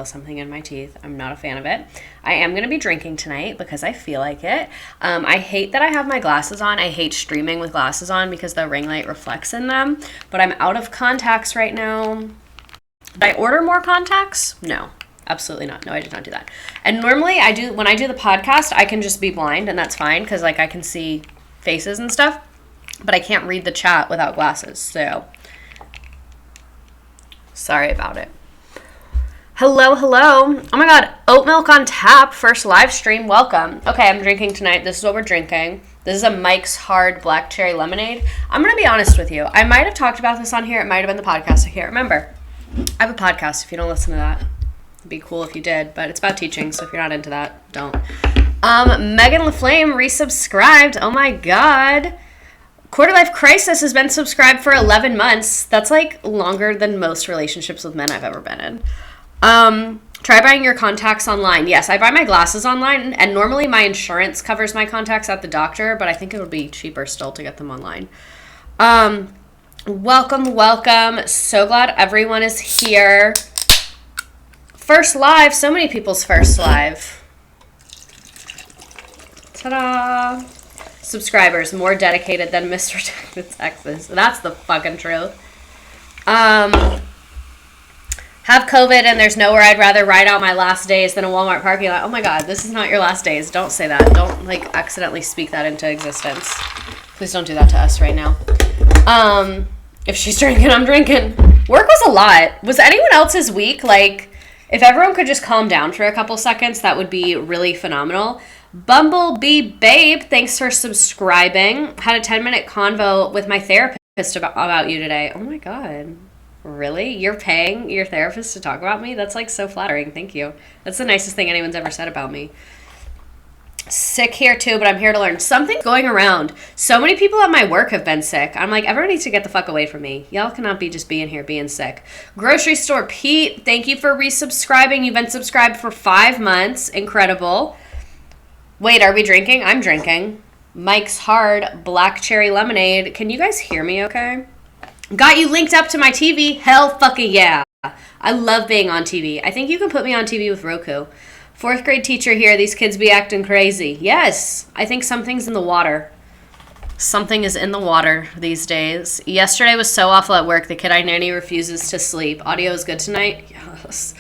something in my teeth. I'm not a fan of it. I am going to be drinking tonight because I feel like it. I hate that I have my glasses on. I hate streaming with glasses on because the ring light reflects in them. But I'm out of contacts right now. Did I order more contacts? No, absolutely not. No, I did not do that. And normally when I do the podcast, I can just be blind and that's fine because like I can see faces and stuff. But I can't read the chat without glasses. So sorry about it. Hello. Oh my God. Oat milk on tap. First live stream. Welcome. Okay, I'm drinking tonight. This is what we're drinking. This is a Mike's Hard Black Cherry Lemonade. I'm going to be honest with you. I might have talked about this on here. It might have been the podcast. I can't remember. I have a podcast if you don't listen to that. It'd be cool if you did, but it's about teaching, so if you're not into that, don't. Megan LaFlame resubscribed. Oh my God. Quarter Life Crisis has been subscribed for 11 months. That's like longer than most relationships with men I've ever been in. Try buying your contacts online. Yes, I buy my glasses online, and normally my insurance covers my contacts at the doctor, but I think it would be cheaper still to get them online. Welcome. So glad everyone is here. First live. So many people's first live. Ta-da. Subscribers more dedicated than Mr. Texas. That's the fucking truth. Have COVID and there's nowhere I'd rather ride out my last days than a Walmart parking lot. Oh my God, this is not your last days. Don't say that. Don't like accidentally speak that into existence. Please don't do that to us right now. If she's drinking, I'm drinking. Work was a lot. Was anyone else's week? Like, if everyone could just calm down for a couple seconds, that would be really phenomenal. Bumblebee Babe, thanks for subscribing. Had a 10-minute convo with my therapist about you today. Oh my God. Really? You're paying your therapist to talk about me? That's like so flattering. Thank you. That's the nicest thing anyone's ever said about me. Sick here too, but I'm here to learn. Something's going around. So many people at my work have been sick. I'm like, everyone needs to get the fuck away from me. Y'all cannot be just being here being sick. Grocery Store Pete, thank you for resubscribing. You've been subscribed for 5 months. Incredible. Wait, are we drinking? I'm drinking. Mike's Hard Black Cherry Lemonade. Can you guys hear me okay? Got you linked up to my TV? Hell fucking yeah. I love being on TV. I think you can put me on TV with Roku. 4th grade teacher here. These kids be acting crazy. Yes. I think something's in the water. Something is in the water these days. Yesterday was so awful at work. The kid I nanny refuses to sleep. Audio is good tonight? Yes.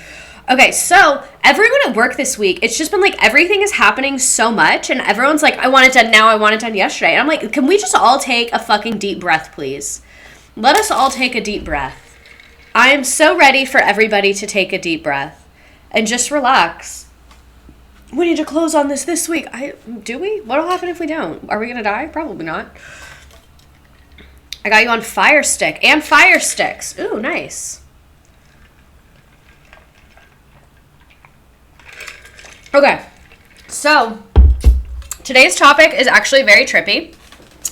Okay, so everyone at work this week, it's just been like everything is happening so much and everyone's like, I want it done now. I want it done yesterday. And I'm like, can we just all take a fucking deep breath, please? Let us all take a deep breath. I am so ready for everybody to take a deep breath and just relax. We need to close on this week. Do we? What'll happen if we don't? Are we going to die? Probably not. I got you on Fire Stick and Fire Sticks. Ooh, nice. Okay, so today's topic is actually very trippy.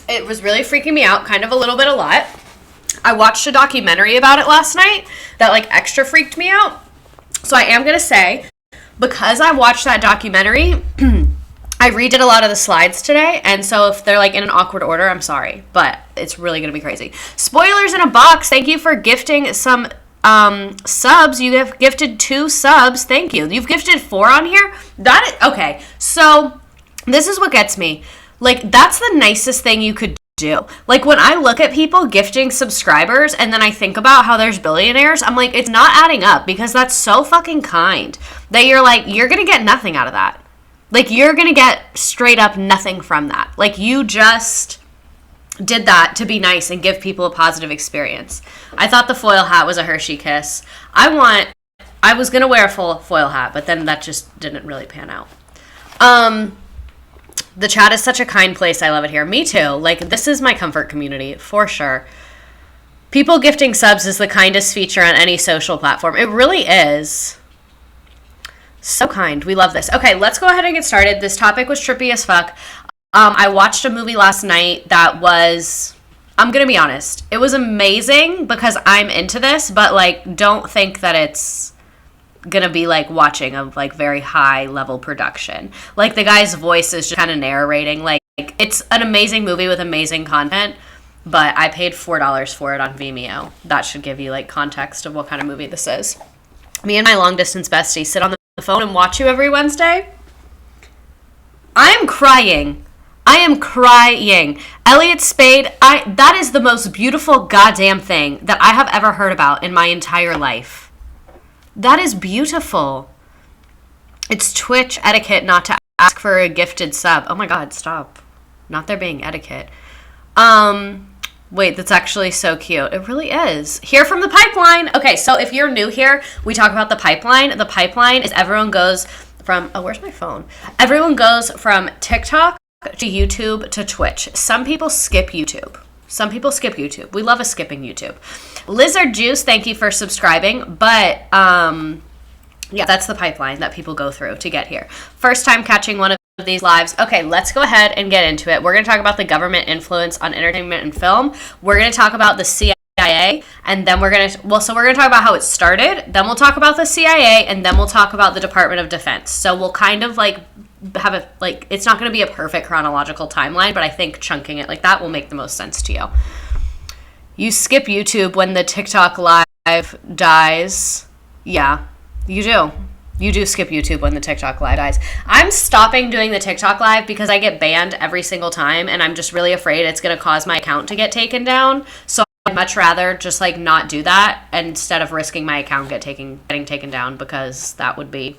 It was really freaking me out, kind of a little bit a lot. I watched a documentary about it last night that like extra freaked me out. So I am going to say, because I watched that documentary, I redid a lot of the slides today. And so if they're like in an awkward order, I'm sorry, but it's really going to be crazy. Spoilers in a box. Thank you for gifting some subs. You have gifted 2 subs. Thank you. You've gifted 4 on here. Okay. So this is what gets me. Like, that's the nicest thing you could do. Like, when I look at people gifting subscribers and then I think about how there's billionaires, I'm like, it's not adding up because that's so fucking kind that you're like, you're going to get nothing out of that. Like, you're going to get straight up nothing from that. Like, you just did that to be nice and give people a positive experience. I thought the foil hat was a Hershey kiss. I was going to wear a full foil hat, but then that just didn't really pan out. The chat is such a kind place. I love it here. Me too. Like, this is my comfort community, for sure. People gifting subs is the kindest feature on any social platform. It really is. So kind. We love this. Okay, let's go ahead and get started. This topic was trippy as fuck. I watched a movie last night that was, I'm going to be honest, it was amazing because I'm into this, but, like, don't think that it's gonna be like watching a like very high level production. Like, the guy's voice is just kind of narrating. Like, it's an amazing movie with amazing content, but I paid $4 for it on Vimeo. That should give you like context of what kind of movie this is. Me and my long distance bestie sit on the phone and watch you every Wednesday. I am crying. Elliot Spade, that is the most beautiful goddamn thing that I have ever heard about in my entire life. That is beautiful. It's Twitch etiquette not to ask for a gifted sub. Oh my God, stop. Not there being etiquette. Wait, that's actually so cute. It really is. Hear from the pipeline. Okay, so if you're new here, we talk about the pipeline. The pipeline is everyone goes from, oh, where's my phone? Everyone goes from TikTok to YouTube to Twitch. Some people skip YouTube. We love a skipping YouTube. Lizard Juice, thank you for subscribing. But, yeah, that's the pipeline that people go through to get here. First time catching one of these lives. Okay, let's go ahead and get into it. We're going to talk about the government influence on entertainment and film. We're going to talk about the CIA, and then we're going to talk about how it started, then we'll talk about the CIA, and then we'll talk about the Department of Defense. So we'll kind of have it's not going to be a perfect chronological timeline, but I think chunking it like that will make the most sense to you. You skip YouTube when the TikTok live dies. Yeah, you do. You do skip YouTube when the TikTok live dies. I'm stopping doing the TikTok live because I get banned every single time, and I'm just really afraid it's going to cause my account to get taken down. So I'd much rather just not do that instead of risking my account getting taken down, because that would be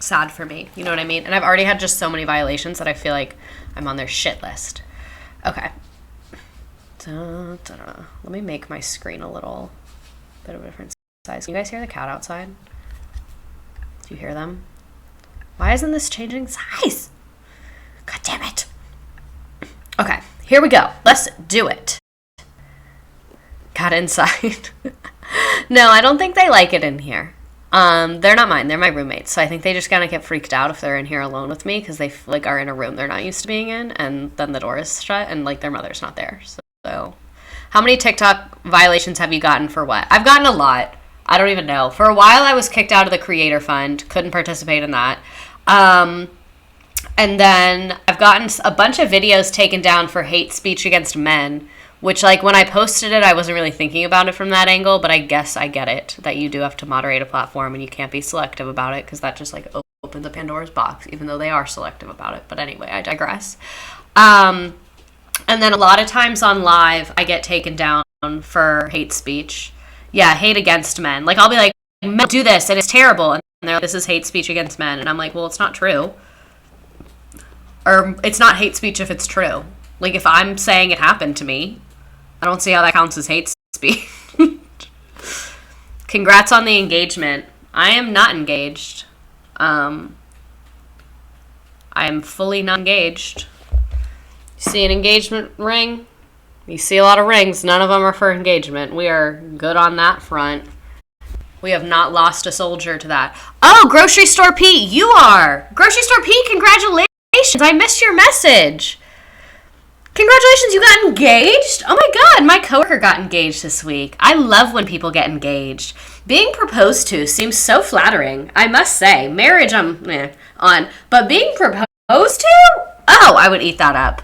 sad for me. You know what I mean? And I've already had just so many violations that I feel like I'm on their shit list. Okay. Let me make my screen a little bit of a different size. Can you guys hear the cat outside? Do you hear them? Why isn't this changing size? God damn it. Okay, here we go. Let's do it. Got inside. No, I don't think they like it in here. They're not mine. They're my roommates. So I think they just kind of get freaked out if they're in here alone with me, because they are in a room they're not used to being in, and then the door is shut and their mother's not there. So how many TikTok violations have you gotten for what? I've gotten a lot. I don't even know. For a while, I was kicked out of the Creator Fund. Couldn't participate in that. And then I've gotten a bunch of videos taken down for hate speech against men, which, when I posted it, I wasn't really thinking about it from that angle, but I guess I get it, that you do have to moderate a platform and you can't be selective about it, because that just, opens a Pandora's box, even though they are selective about it. But anyway, I digress. And then a lot of times on live, I get taken down for hate speech. Yeah, hate against men. I'll be like, men do this, and it's terrible. And they're like, this is hate speech against men. And I'm like, well, it's not true. Or it's not hate speech if it's true. If I'm saying it happened to me, I don't see how that counts as hate speech. Congrats on the engagement. I am not engaged. I am fully not engaged. See an engagement ring? You see a lot of rings. None of them are for engagement. We are good on that front. We have not lost a soldier to that. Oh, Grocery Store Pete, you are. Grocery Store Pete, congratulations. I missed your message. Congratulations, you got engaged? Oh my God, my coworker got engaged this week. I love when people get engaged. Being proposed to seems so flattering, I must say. Marriage, I'm on. But being proposed to? Oh, I would eat that up.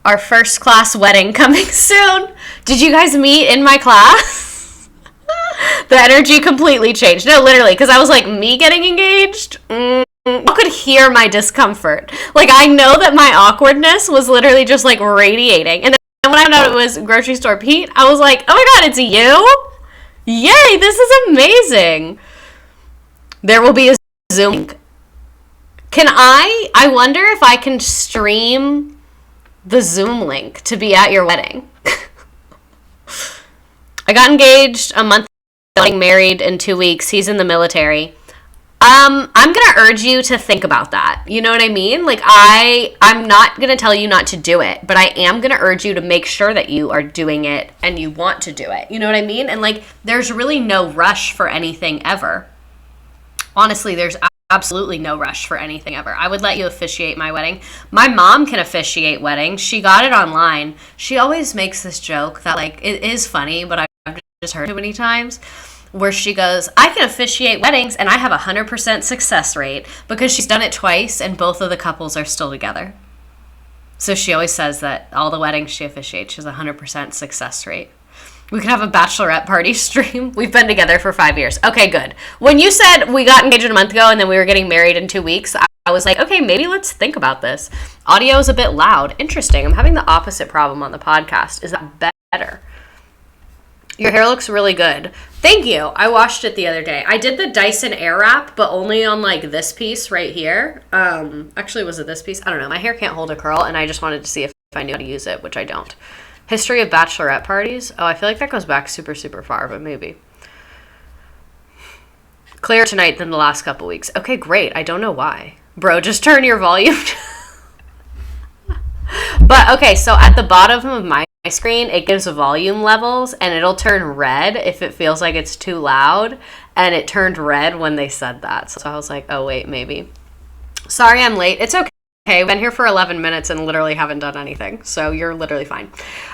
Our first class wedding coming soon. Did you guys meet in my class? The energy completely changed. No, literally, because I was like, me getting engaged? You could hear my discomfort. I know that my awkwardness was literally just radiating. And then when I found out it was Grocery Store Pete, I was like, oh my God, it's you? Yay, this is amazing. There will be a Zoom link. I wonder if I can stream the Zoom link to be at your wedding. I got engaged a month ago, getting married in 2 weeks. He's in the military. I'm going to urge you to think about that. You know what I mean? I'm not going to tell you not to do it, but I am going to urge you to make sure that you are doing it and you want to do it. You know what I mean? And there's really no rush for anything ever. Honestly, there's absolutely no rush for anything ever. I would let you officiate my wedding. My mom can officiate weddings. She got it online. She always makes this joke that it is funny, but I've just heard it too many times, where she goes, I can officiate weddings and I have 100% success rate, because she's done it twice and both of the couples are still together. So she always says that all the weddings she officiates, she has 100% success rate. We could have a bachelorette party stream. We've been together for 5 years. Okay, good. When you said we got engaged a month ago and then we were getting married in 2 weeks, I was like, okay, maybe let's think about this. Audio is a bit loud. Interesting. I'm having the opposite problem on the podcast. Is that better? Your hair looks really good. Thank you. I washed it the other day. I did the Dyson Airwrap, but only on like this piece right here. Actually, was it this piece? I don't know. My hair can't hold a curl, and I just wanted to see if I knew how to use it, which I don't. History of bachelorette parties. Oh, I feel like that goes back super, super far, but maybe. Clearer tonight than the last couple weeks. Okay, great. I don't know why. Bro, just turn your volume. But, okay, so at the bottom of my screen, it gives volume levels, and it'll turn red if it feels like it's too loud, and it turned red when they said that. So I was like, oh, wait, maybe. Sorry I'm late. It's okay. Okay, we've been here for 11 minutes and literally haven't done anything, so you're literally fine.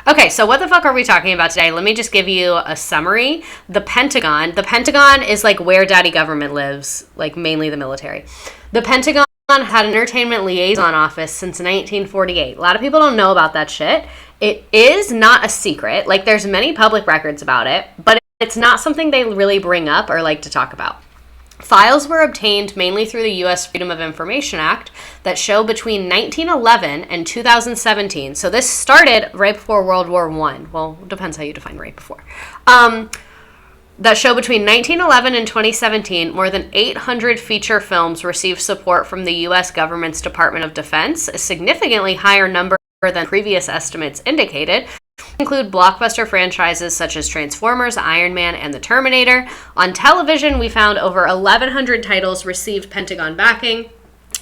Okay, so what the fuck are we talking about today? Let me just give you a summary. The Pentagon. The Pentagon is like where daddy government lives, like mainly the military. The Pentagon had an entertainment liaison office since 1948. A lot of people don't know about that shit. It is not a secret. Like, there's many public records about it, but it's not something they really bring up or like to talk about. Files were obtained mainly through the U.S. Freedom of Information Act that show between 1911 and 2017. So this started right before World War I. Well, it depends how you define right before. That show between 1911 and 2017, more than 800 feature films received support from the U.S. government's Department of Defense, a significantly higher number than previous estimates indicated. Include blockbuster franchises such as Transformers, Iron Man, and The Terminator. On television, we found over 1,100 titles received Pentagon backing,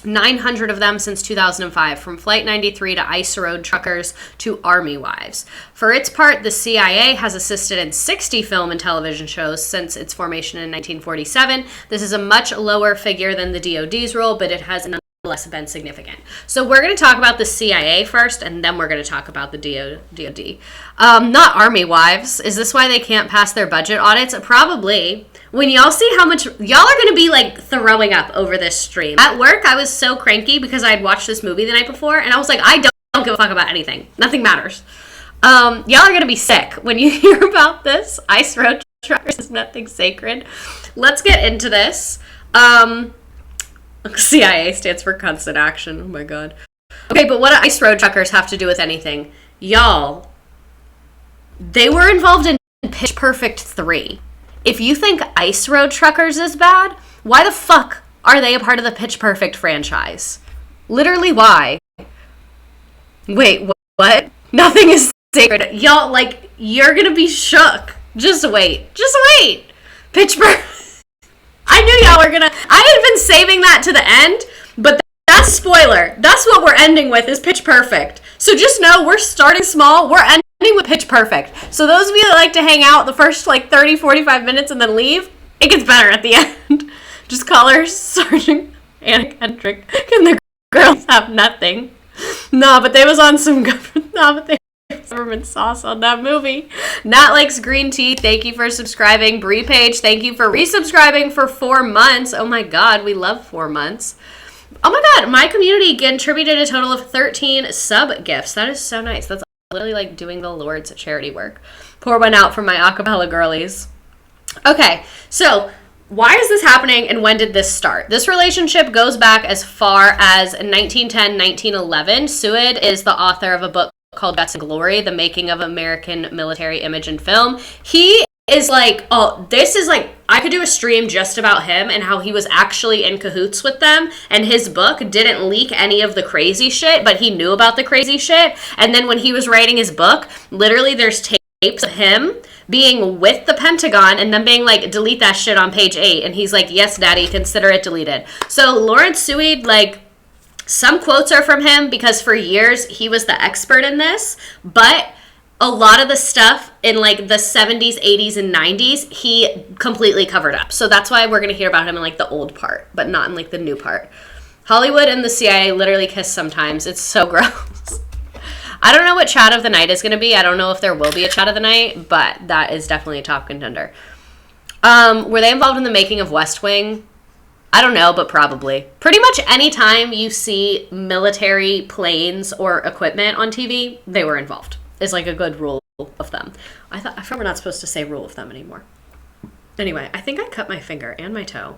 900 of them since 2005, from Flight 93 to Ice Road Truckers to Army Wives. For its part, the CIA has assisted in 60 film and television shows since its formation in 1947. This is a much lower figure than the DoD's role, but it has nonetheless been significant. So we're going to talk about the CIA first, and then we're going to talk about the DoD. Not Army Wives. Is this why they can't pass their budget audits? Probably. When y'all see how much, y'all are going to be like throwing up over this stream. At work, I was so cranky because I had watched this movie the night before, and I was like, I don't give a fuck about anything. Nothing matters. Y'all are going to be sick when you hear about this. Ice Road Truckers is nothing sacred. Let's get into this. CIA stands for constant action. Oh my god. Okay, but what do Ice Road Truckers have to do with anything? Y'all, they were involved in Pitch Perfect 3. If you think Ice Road Truckers is bad, why the fuck are they a part of the Pitch Perfect franchise? Literally, why? Wait, what? Nothing is sacred. Y'all, like, you're gonna be shook. Just wait. Just wait. Pitch Perfect. I knew y'all were gonna... I had been saving that to the end, but that's spoiler. That's what we're ending with, is Pitch Perfect. So just know, we're starting small. We're ending with Pitch Perfect. So those of you that like to hang out the first, 30, 45 minutes and then leave, it gets better at the end. Just call her Sergeant Anna Kendrick. And the girls have nothing. No, but they was on some government sauce on that movie. Nat likes green tea. Thank you for subscribing. Brie Page, thank you for resubscribing for 4 months. Oh my god, we love 4 months. Oh my god, my community contributed a total of 13 sub gifts. That is so nice. That's literally like doing the Lord's charity work. Pour one out for my acapella girlies. Okay, so why is this happening and when did this start? This relationship goes back as far as 1910, 1911. Sued is the author of a book called Guts and Glory, the making of American military image and film. He is like, oh, this is like, I could do a stream just about him and how he was actually in cahoots with them, and his book didn't leak any of the crazy shit, but he knew about the crazy shit. And then when he was writing his book, literally there's tapes of him being with the Pentagon and then being like, delete that shit on page 8. And he's like, yes, daddy, consider it deleted. So Lawrence Suede, like, some quotes are from him because for years he was the expert in this, but a lot of the stuff in like the 70s, 80s, and 90s, he completely covered up. So that's why we're going to hear about him in like the old part, but not in like the new part. Hollywood and the CIA literally kiss sometimes. It's so gross. I don't know what chat of the night is going to be. I don't know if there will be a chat of the night, but that is definitely a top contender. Were they involved in the making of West Wing? I don't know, but probably. Pretty much any time you see military planes or equipment on TV, they were involved. It's like a good rule of thumb. I thought we're not supposed to say rule of thumb anymore. Anyway, I think I cut my finger and my toe.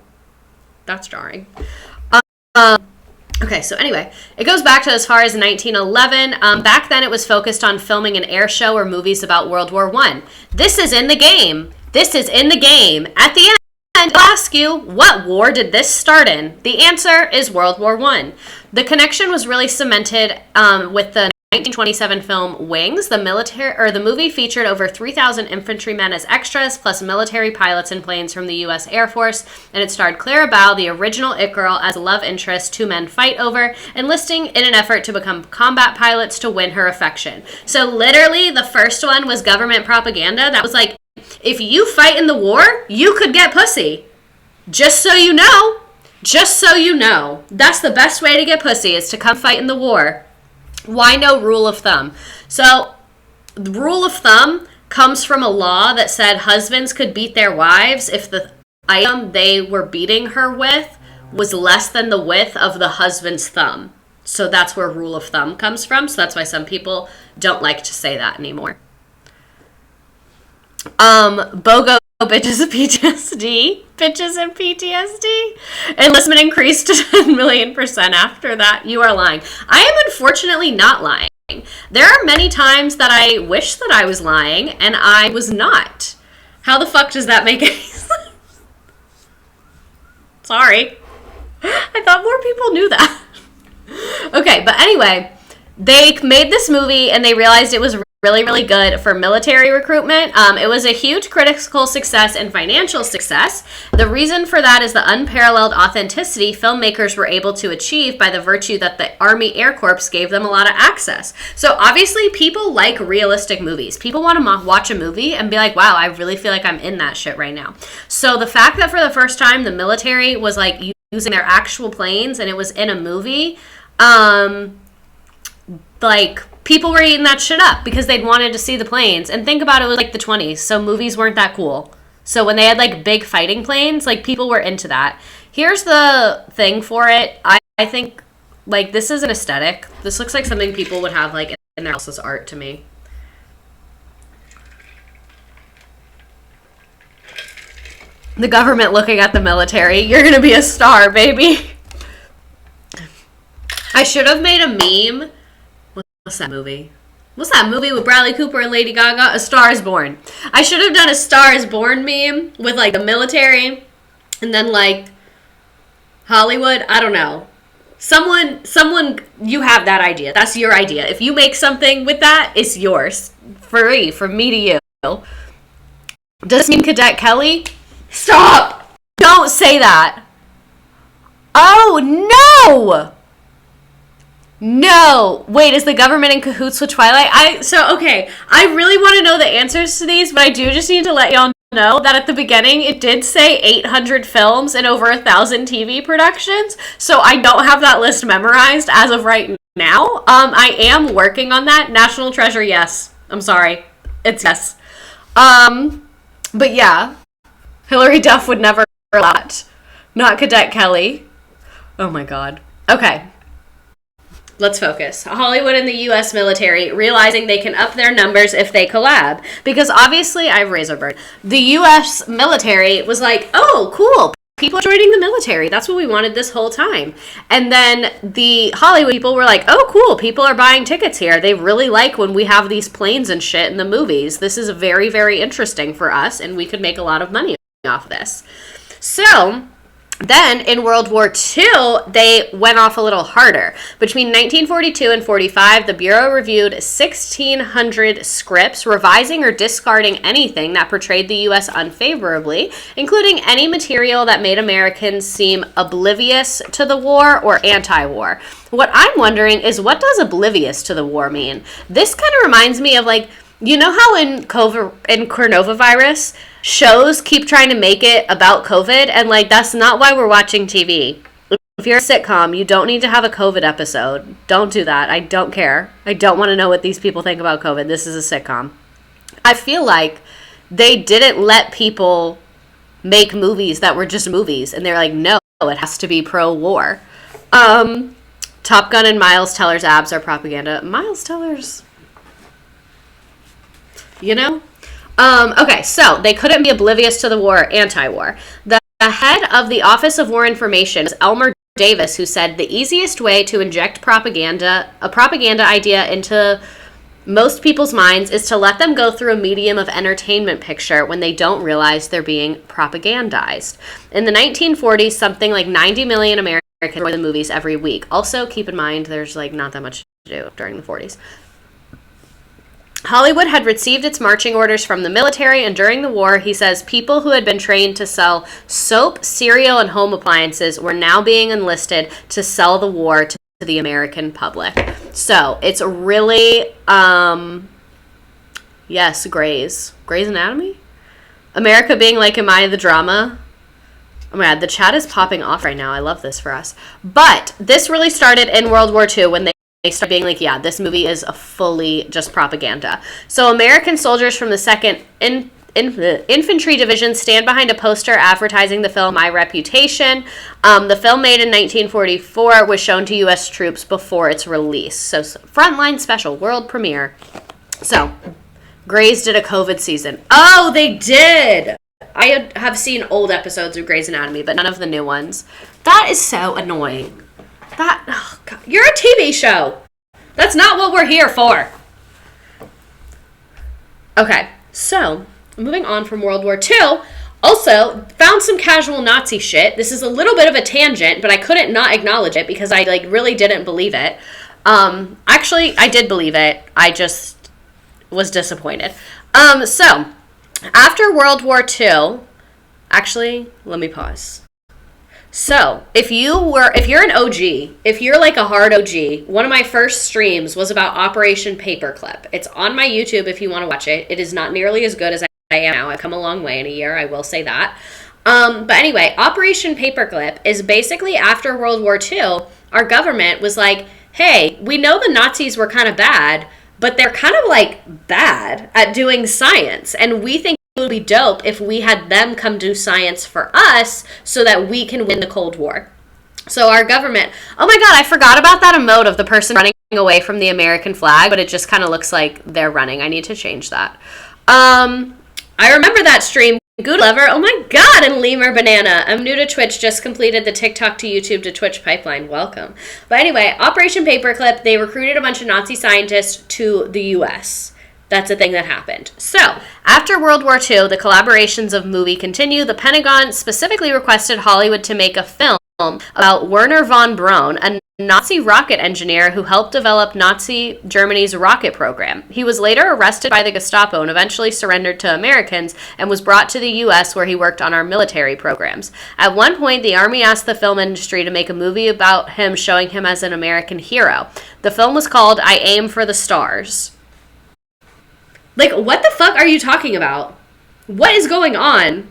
That's jarring. Okay, so anyway, it goes back to as far as 1911. Back then, it was focused on filming an air show or movies about World War I. This is in the game. This is in the game. At the end, I'll ask you, what war did this start in? The answer is World War I. The connection was really cemented with the 1927 film Wings. The movie featured over 3,000 infantrymen as extras, plus military pilots and planes from the U.S. Air Force, and it starred Clara Bow, the original It Girl, as a love interest two men fight over, enlisting in an effort to become combat pilots to win her affection. So literally, the first one was government propaganda. That was like, if you fight in the war, you could get pussy. Just so you know. Just so you know. That's the best way to get pussy, is to come fight in the war. Why no rule of thumb? So, the rule of thumb comes from a law that said husbands could beat their wives if the item they were beating her with was less than the width of the husband's thumb. So that's where rule of thumb comes from. So that's why some people don't like to say that anymore. BOGO bitches and PTSD. Bitches and PTSD. Enlistment increased to 10 million % after that. You are lying. I am unfortunately not lying. There are many times that I wish that I was lying, and I was not. How the fuck does that make any sense? Sorry. I thought more people knew that. Okay, but anyway, they made this movie, and they realized it was really, really good for military recruitment. It was a huge critical success and financial success. The reason for that is the unparalleled authenticity filmmakers were able to achieve by the virtue that the Army Air Corps gave them a lot of access. So obviously people like realistic movies. People want to watch a movie and be like, wow, I really feel like I'm in that shit right now. So the fact that for the first time the military was like using their actual planes and it was in a movie, like, people were eating that shit up because they'd wanted to see the planes. And think about it, was like the 20s, so movies weren't that cool. So when they had, like, big fighting planes, like, people were into that. Here's the thing for it. I think, like, this is an aesthetic. This looks like something people would have, like, in their house as art to me. The government looking at the military. You're gonna be a star, baby. I should have made a meme. What's that movie? What's that movie with Bradley Cooper and Lady Gaga? A Star is Born. I should have done a Star is Born meme with, like, the military and then, like, Hollywood. I don't know. Someone, you have that idea. That's your idea. If you make something with that, it's yours. Free, from me to you. Does this mean Cadet Kelly? Stop! Don't say that. Oh, no! No! Wait, is the government in cahoots with Twilight? Okay, I really want to know the answers to these, but I do just need to let y'all know that at the beginning, it did say 800 films and over 1,000 TV productions, so I don't have that list memorized as of right now. I am working on that. National Treasure, yes. I'm sorry. It's yes. But yeah. Hillary Duff would never allow that. Not Cadet Kelly. Oh my god. Okay. Let's focus. Hollywood and the U.S. military realizing they can up their numbers if they collab. Because obviously, I have Razorburn. The U.S. military was like, oh, cool. People are joining the military. That's what we wanted this whole time. And then the Hollywood people were like, oh, cool. People are buying tickets here. They really like when we have these planes and shit in the movies. This is very, very interesting for us, and we could make a lot of money off of this. So then, in World War II, they went off a little harder. Between 1942 and 45, the Bureau reviewed 1,600 scripts, revising or discarding anything that portrayed the U.S. unfavorably, including any material that made Americans seem oblivious to the war or anti-war. What I'm wondering is, what does oblivious to the war mean? This kind of reminds me of, like, you know how in coronavirus, shows keep trying to make it about COVID, and, like, that's not why we're watching TV. If you're a sitcom, you don't need to have a COVID episode. Don't do that. I don't care. I don't want to know what these people think about COVID. This is a sitcom. I feel like they didn't let people make movies that were just movies, and they're like, no, it has to be pro-war. Top Gun and Miles Teller's abs are propaganda. Miles Teller's... you know? Okay, so they couldn't be oblivious to the war, anti-war. The head of the Office of War Information was Elmer Davis, who said the easiest way to inject a propaganda idea into most people's minds is to let them go through a medium of entertainment picture when they don't realize they're being propagandized. In the 1940s, something like 90 million Americans were the movies every week. Also, keep in mind, there's like not that much to do during the 40s. Hollywood had received its marching orders from the military, and during the war, he says, people who had been trained to sell soap, cereal, and home appliances were now being enlisted to sell the war to the American public. So, it's really, yes, Grey's Anatomy? America being like, am I the drama? Oh my god, the chat is popping off right now. I love this for us. But this really started in World War II when they start being like, yeah, this movie is a fully just propaganda. So American soldiers from the 2nd Infantry Division stand behind a poster advertising the film My Reputation. The film, made in 1944, was shown to U.S. troops before its release. So frontline special, world premiere. So Grey's did a COVID season. Oh, they did! I have seen old episodes of Grey's Anatomy, but none of the new ones. That is so annoying. Oh God. You're a TV show. That's not what we're here for. Okay, so moving on from World War II, also found some casual Nazi shit. This is a little bit of a tangent, but I couldn't not acknowledge it because I really didn't believe it. Actually, I did believe it. I just was disappointed. So after World War II, actually, let me pause. So, if you're an OG, if you're like a hard OG, one of my first streams was about Operation Paperclip. It's on my YouTube if you want to watch it. It is not nearly as good as I am now. I've come a long way in a year, I will say that. But anyway, Operation Paperclip is basically after World War II, our government was like, hey, we know the Nazis were kind of bad, but they're kind of like bad at doing science, and we think it would be dope if we had them come do science for us so that we can win the Cold War. So our government, oh my god, I forgot about that emote of the person running away from the American flag, but it just kind of looks like they're running. I need to change that. I remember that stream. Good lover. Oh my god, and Lemur Banana. I'm new to Twitch, just completed the TikTok to YouTube to Twitch pipeline. Welcome. But anyway, Operation Paperclip, they recruited a bunch of Nazi scientists to the U.S. That's a thing that happened. So, after World War II, the collaborations of movie continue. The Pentagon specifically requested Hollywood to make a film about Werner von Braun, a Nazi rocket engineer who helped develop Nazi Germany's rocket program. He was later arrested by the Gestapo and eventually surrendered to Americans and was brought to the U.S. where he worked on our military programs. At one point, the Army asked the film industry to make a movie about him, showing him as an American hero. The film was called I Aim for the Stars. Like, what the fuck are you talking about? What is going on?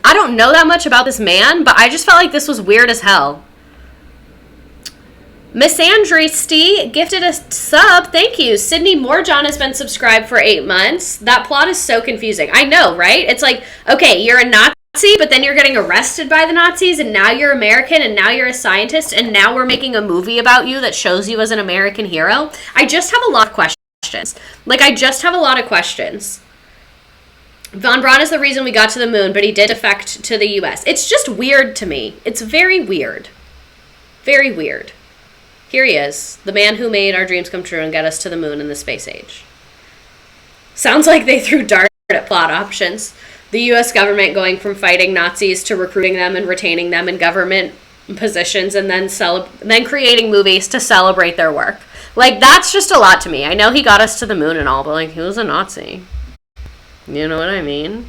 I don't know that much about this man, but I just felt like this was weird as hell. Miss Andristi gifted a sub. Thank you. Sydney Moorjohn has been subscribed for 8 months. That plot is so confusing. I know, right? It's like, okay, you're a Nazi, but then you're getting arrested by the Nazis, and now you're American, and now you're a scientist, and now we're making a movie about you that shows you as an American hero. I just have a lot of questions. Von Braun is the reason we got to the moon, but he did defect to the U.S. It's just weird to me. It's very weird. Very weird. Here he is, the man who made our dreams come true and get us to the moon in the space age. Sounds like they threw dart at plot options. The U.S. government going from fighting Nazis to recruiting them and retaining them in government positions, and then creating movies to celebrate their work. Like, that's just a lot to me. I know he got us to the moon and all, but, like, he was a Nazi. You know what I mean?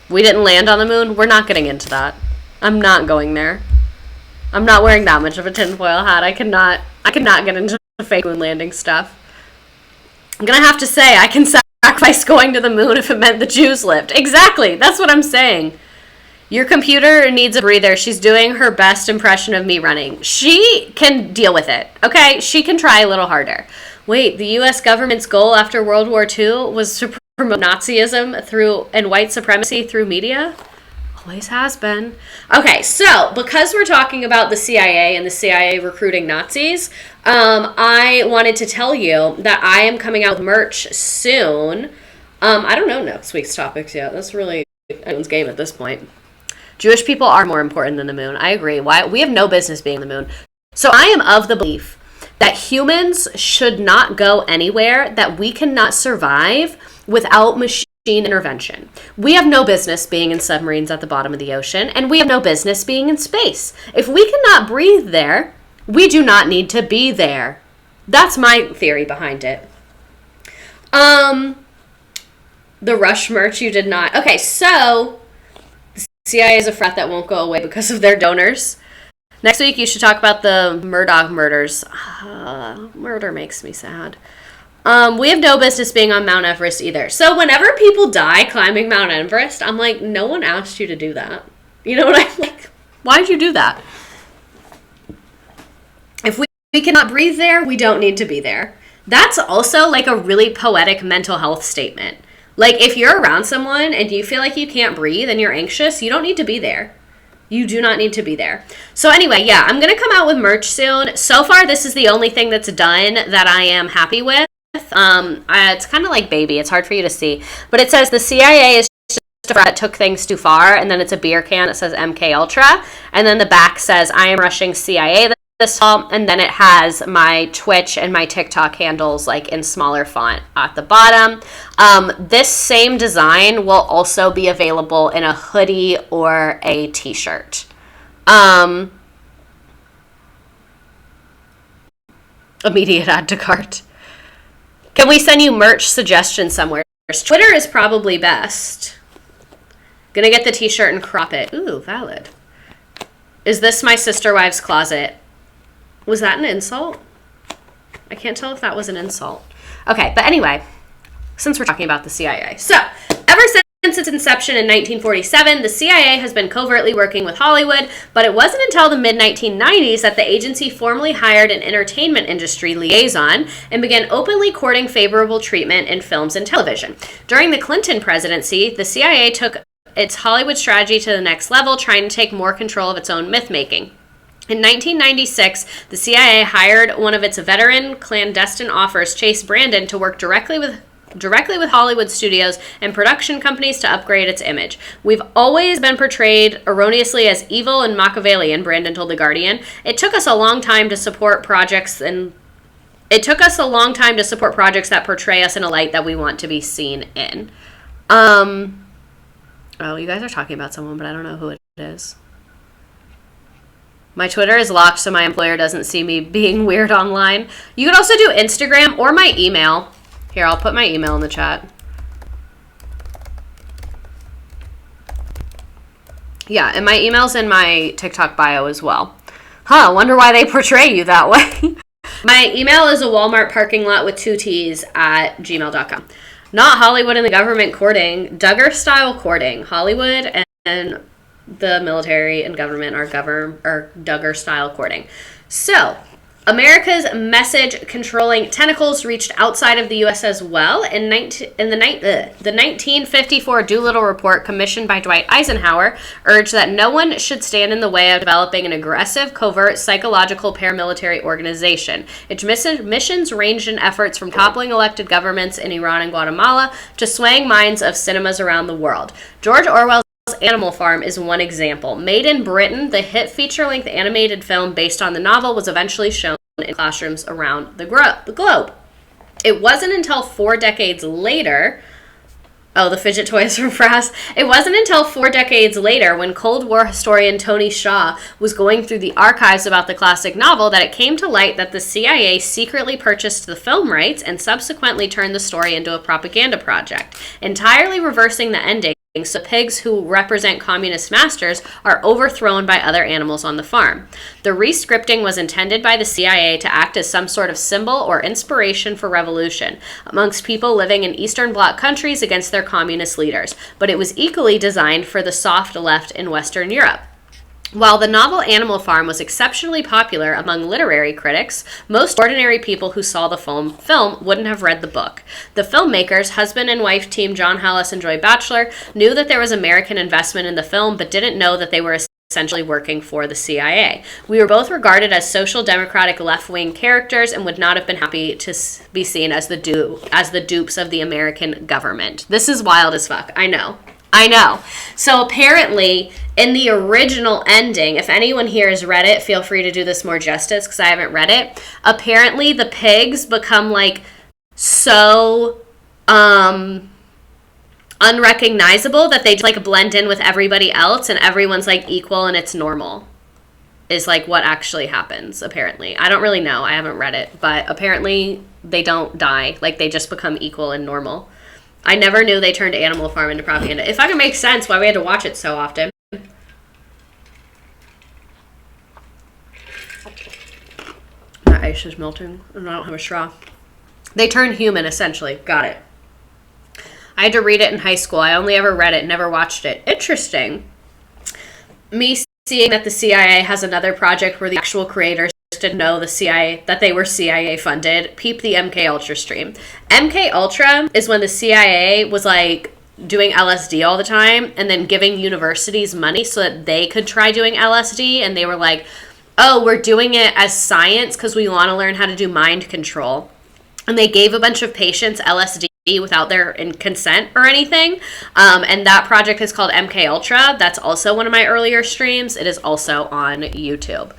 We didn't land on the moon. We're not getting into that. I'm not going there. I'm not wearing that much of a tinfoil hat. I cannot get into the fake moon landing stuff. I'm gonna have to say, I can sacrifice going to the moon if it meant the Jews lived. Exactly. That's what I'm saying. Your computer needs a breather. She's doing her best impression of me running. She can deal with it, okay? She can try a little harder. Wait, the U.S. government's goal after World War II was to promote Nazism and white supremacy through media? Always has been. Okay, so because we're talking about the CIA and the CIA recruiting Nazis, I wanted to tell you that I am coming out with merch soon. I don't know next week's topics yet. That's really anyone's game at this point. Jewish people are more important than the moon. I agree. Why? We have no business being the moon. So I am of the belief that humans should not go anywhere that we cannot survive without machine intervention. We have no business being in submarines at the bottom of the ocean, and we have no business being in space. If we cannot breathe there, we do not need to be there. That's my theory behind it. The Rush merch you did not. Okay, so the CIA is a frat that won't go away because of their donors. Next week, you should talk about the Murdoch murders. Murder makes me sad. We have no business being on Mount Everest either. So whenever people die climbing Mount Everest, I'm like, no one asked you to do that. You know what I'm like? Why'd you do that? If we cannot breathe there, we don't need to be there. That's also like a really poetic mental health statement. Like if you're around someone and you feel like you can't breathe and you're anxious, you don't need to be there. You do not need to be there. So anyway, yeah, I'm going to come out with merch soon. So far, this is the only thing that's done that I am happy with. It's kind of like baby. It's hard for you to see. But it says the CIA is just a frat that took things too far. And then it's a beer can that says MK Ultra. And then the back says, I am rushing CIA this fall. And then it has my Twitch and my TikTok handles like in smaller font at the bottom. This same design will also be available in a hoodie or a t-shirt. Immediate add to cart. Can we send you merch suggestions somewhere? Twitter is probably best. Gonna get the t-shirt and crop it. Ooh, valid. Is this my sister wives closet? Was that an insult? I can't tell if that was an insult. Okay, but anyway, since we're talking about the CIA. So, ever since its inception in 1947, the CIA has been covertly working with Hollywood, but it wasn't until the mid-1990s that the agency formally hired an entertainment industry liaison and began openly courting favorable treatment in films and television. During the Clinton presidency, the CIA took its Hollywood strategy to the next level, trying to take more control of its own myth-making. In 1996, the CIA hired one of its veteran clandestine offers, Chase Brandon, to work directly with Hollywood studios and production companies to upgrade its image. We've always been portrayed erroneously as evil and Machiavellian, Brandon told The Guardian. It took us a long time to support projects that portray us in a light that we want to be seen in. Oh, you guys are talking about someone, but I don't know who it is. My Twitter is locked so my employer doesn't see me being weird online. You can also do Instagram or my email. Here, I'll put my email in the chat. Yeah, and my email's in my TikTok bio as well. Huh, wonder why they portray you that way. My email is a Walmart parking lot with 2 T's at gmail.com. Not Hollywood and the government courting, Duggar-style courting. Hollywood and the military and government are Duggar-style courting. So, America's message-controlling tentacles reached outside of the U.S. as well. The 1954 Doolittle Report, commissioned by Dwight Eisenhower, urged that no one should stand in the way of developing an aggressive, covert, psychological paramilitary organization. Its missions ranged in efforts from toppling elected governments in Iran and Guatemala to swaying minds of cinemas around the world. George Orwell's Animal Farm is one example. Made in Britain, the hit feature-length animated film based on the novel was eventually shown in classrooms around the globe. It wasn't until 4 decades later... Oh, the fidget toys from Frass. It wasn't until 4 decades later, when Cold War historian Tony Shaw was going through the archives about the classic novel, that it came to light that the CIA secretly purchased the film rights and subsequently turned the story into a propaganda project, entirely reversing the ending. So pigs who represent communist masters are overthrown by other animals on the farm. The re-scripting was intended by the CIA to act as some sort of symbol or inspiration for revolution amongst people living in Eastern Bloc countries against their communist leaders, but it was equally designed for the soft left in Western Europe. While the novel Animal Farm was exceptionally popular among literary critics, most ordinary people who saw the film wouldn't have read the book. The filmmakers, husband and wife team John Hallis and Joy Batchelor, knew that there was American investment in the film, but didn't know that they were essentially working for the CIA. We were both regarded as social democratic left-wing characters and would not have been happy to be seen as the dupes of the American government. This is wild as fuck. I know. So apparently, in the original ending, if anyone here has read it, feel free to do this more justice because I haven't read it. Apparently, the pigs become like so unrecognizable that they just like blend in with everybody else and everyone's like equal and it's normal. Is like what actually happens, apparently. I don't really know. I haven't read it, but apparently they don't die. Like they just become equal and normal. I never knew they turned Animal Farm into propaganda. If I can make sense why we had to watch it so often. My ice is melting and I don't have a straw. They turn human, essentially. Got it. I had to read it in high school. I only ever read it, never watched it. Interesting. Me seeing that the CIA has another project where the actual creators didn't know the CIA, that they were CIA funded. Peep the MK Ultra stream. MK Ultra is when the CIA was like doing LSD all the time and then giving universities money so that they could try doing LSD, and they were like, oh, we're doing it as science because we want to learn how to do mind control. And they gave a bunch of patients LSD without their consent or anything. And that project is called MK Ultra. That's also one of my earlier streams. It is also on YouTube.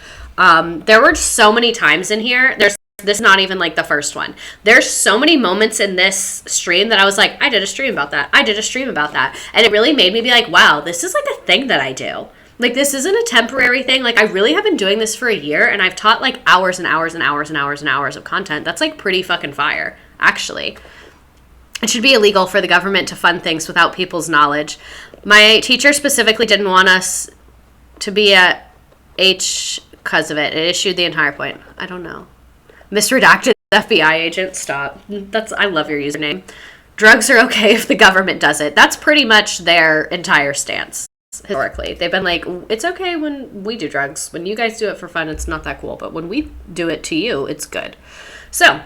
There were so many times in here. This is not even like the first one. There's so many moments in this stream that I was like, I did a stream about that. And it really made me be like, wow, this is like a thing that I do. Like, this isn't a temporary thing. Like, I really have been doing this for a year, and I've taught like hours and hours and hours and hours and hours of content. That's like pretty fucking fire, actually. It should be illegal for the government to fund things without people's knowledge. My teacher specifically didn't want us to be at H because of it. It issued the entire point. I don't know. Misredacted FBI agent. Stop. I love your username. Drugs are okay if the government does it. That's pretty much their entire stance. Historically, they've been like, it's okay when we do drugs. When you guys do it for fun, it's not that cool. But when we do it to you, it's good. So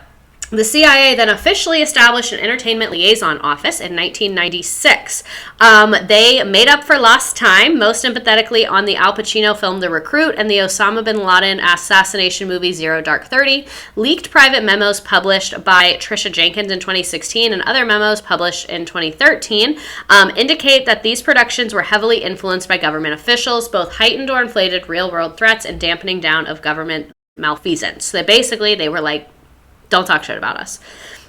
the CIA then officially established an entertainment liaison office in 1996. They made up for lost time, most empathetically on the Al Pacino film The Recruit and the Osama bin Laden assassination movie Zero Dark 30, leaked private memos published by Trisha Jenkins in 2016 and other memos published in 2013 indicate that these productions were heavily influenced by government officials, both heightened or inflated real-world threats and dampening down of government malfeasance. So they were like, don't talk shit about us.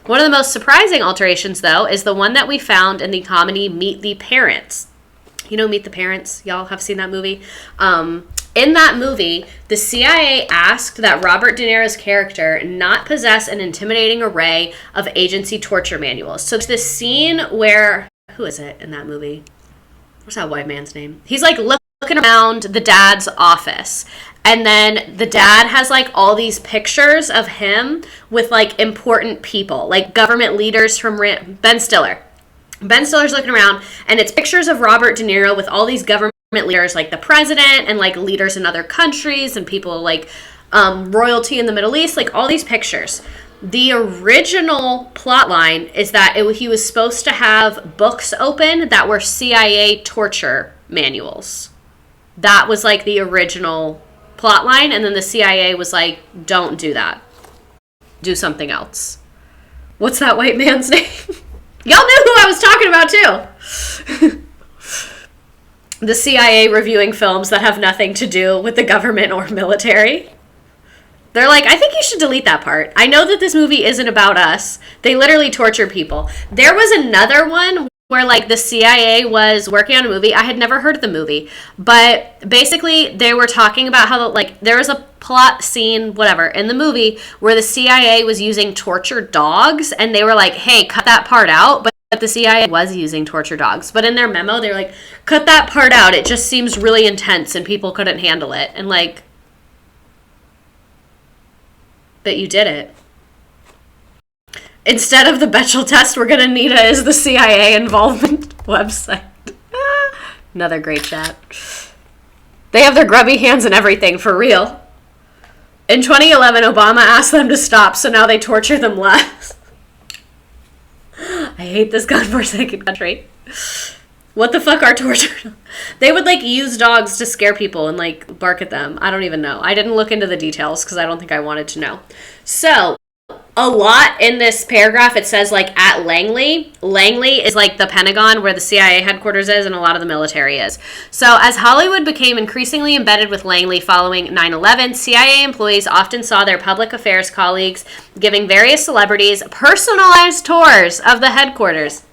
One of the most surprising alterations, though, is the one that we found in the comedy Meet the Parents. You know Meet the Parents? Y'all have seen that movie? In that movie, the CIA asked that Robert De Niro's character not possess an intimidating array of agency torture manuals. So it's this scene where... Who is it in that movie? What's that white man's name? He's like looking around the dad's office. And then the dad has like all these pictures of him with like important people, like government leaders from Ben Stiller. Ben Stiller's looking around and it's pictures of Robert De Niro with all these government leaders, like the president and like leaders in other countries and people like royalty in the Middle East, like all these pictures. The original plot line is that he was supposed to have books open that were CIA torture manuals. That was like the original plot line, and then the CIA was like, don't do that. Do something else. What's that white man's name? Y'all knew who I was talking about too. The CIA reviewing films that have nothing to do with the government or military. They're like, I think you should delete that part. I know that this movie isn't about us. They literally torture people. There was another one where like the CIA was working on a movie. I had never heard of the movie, but basically they were talking about how like there was a plot scene, whatever, in the movie where the CIA was using torture dogs, and they were like, hey, cut that part out. But the CIA was using torture dogs. But in their memo, they were like, cut that part out. It just seems really intense and people couldn't handle it. And like, but you did it. Instead of the Bechdel test, we're going to need it as the CIA involvement website. Another great chat. They have their grubby hands and everything, for real. In 2011, Obama asked them to stop, so now they torture them less. I hate this godforsaken country. What the fuck are torture? They would like use dogs to scare people and like bark at them. I don't even know. I didn't look into the details because I don't think I wanted to know. So, a lot in this paragraph, it says like at Langley. Langley is like the Pentagon where the CIA headquarters is and a lot of the military is. So as Hollywood became increasingly embedded with Langley following 9/11, CIA employees often saw their public affairs colleagues giving various celebrities personalized tours of the headquarters.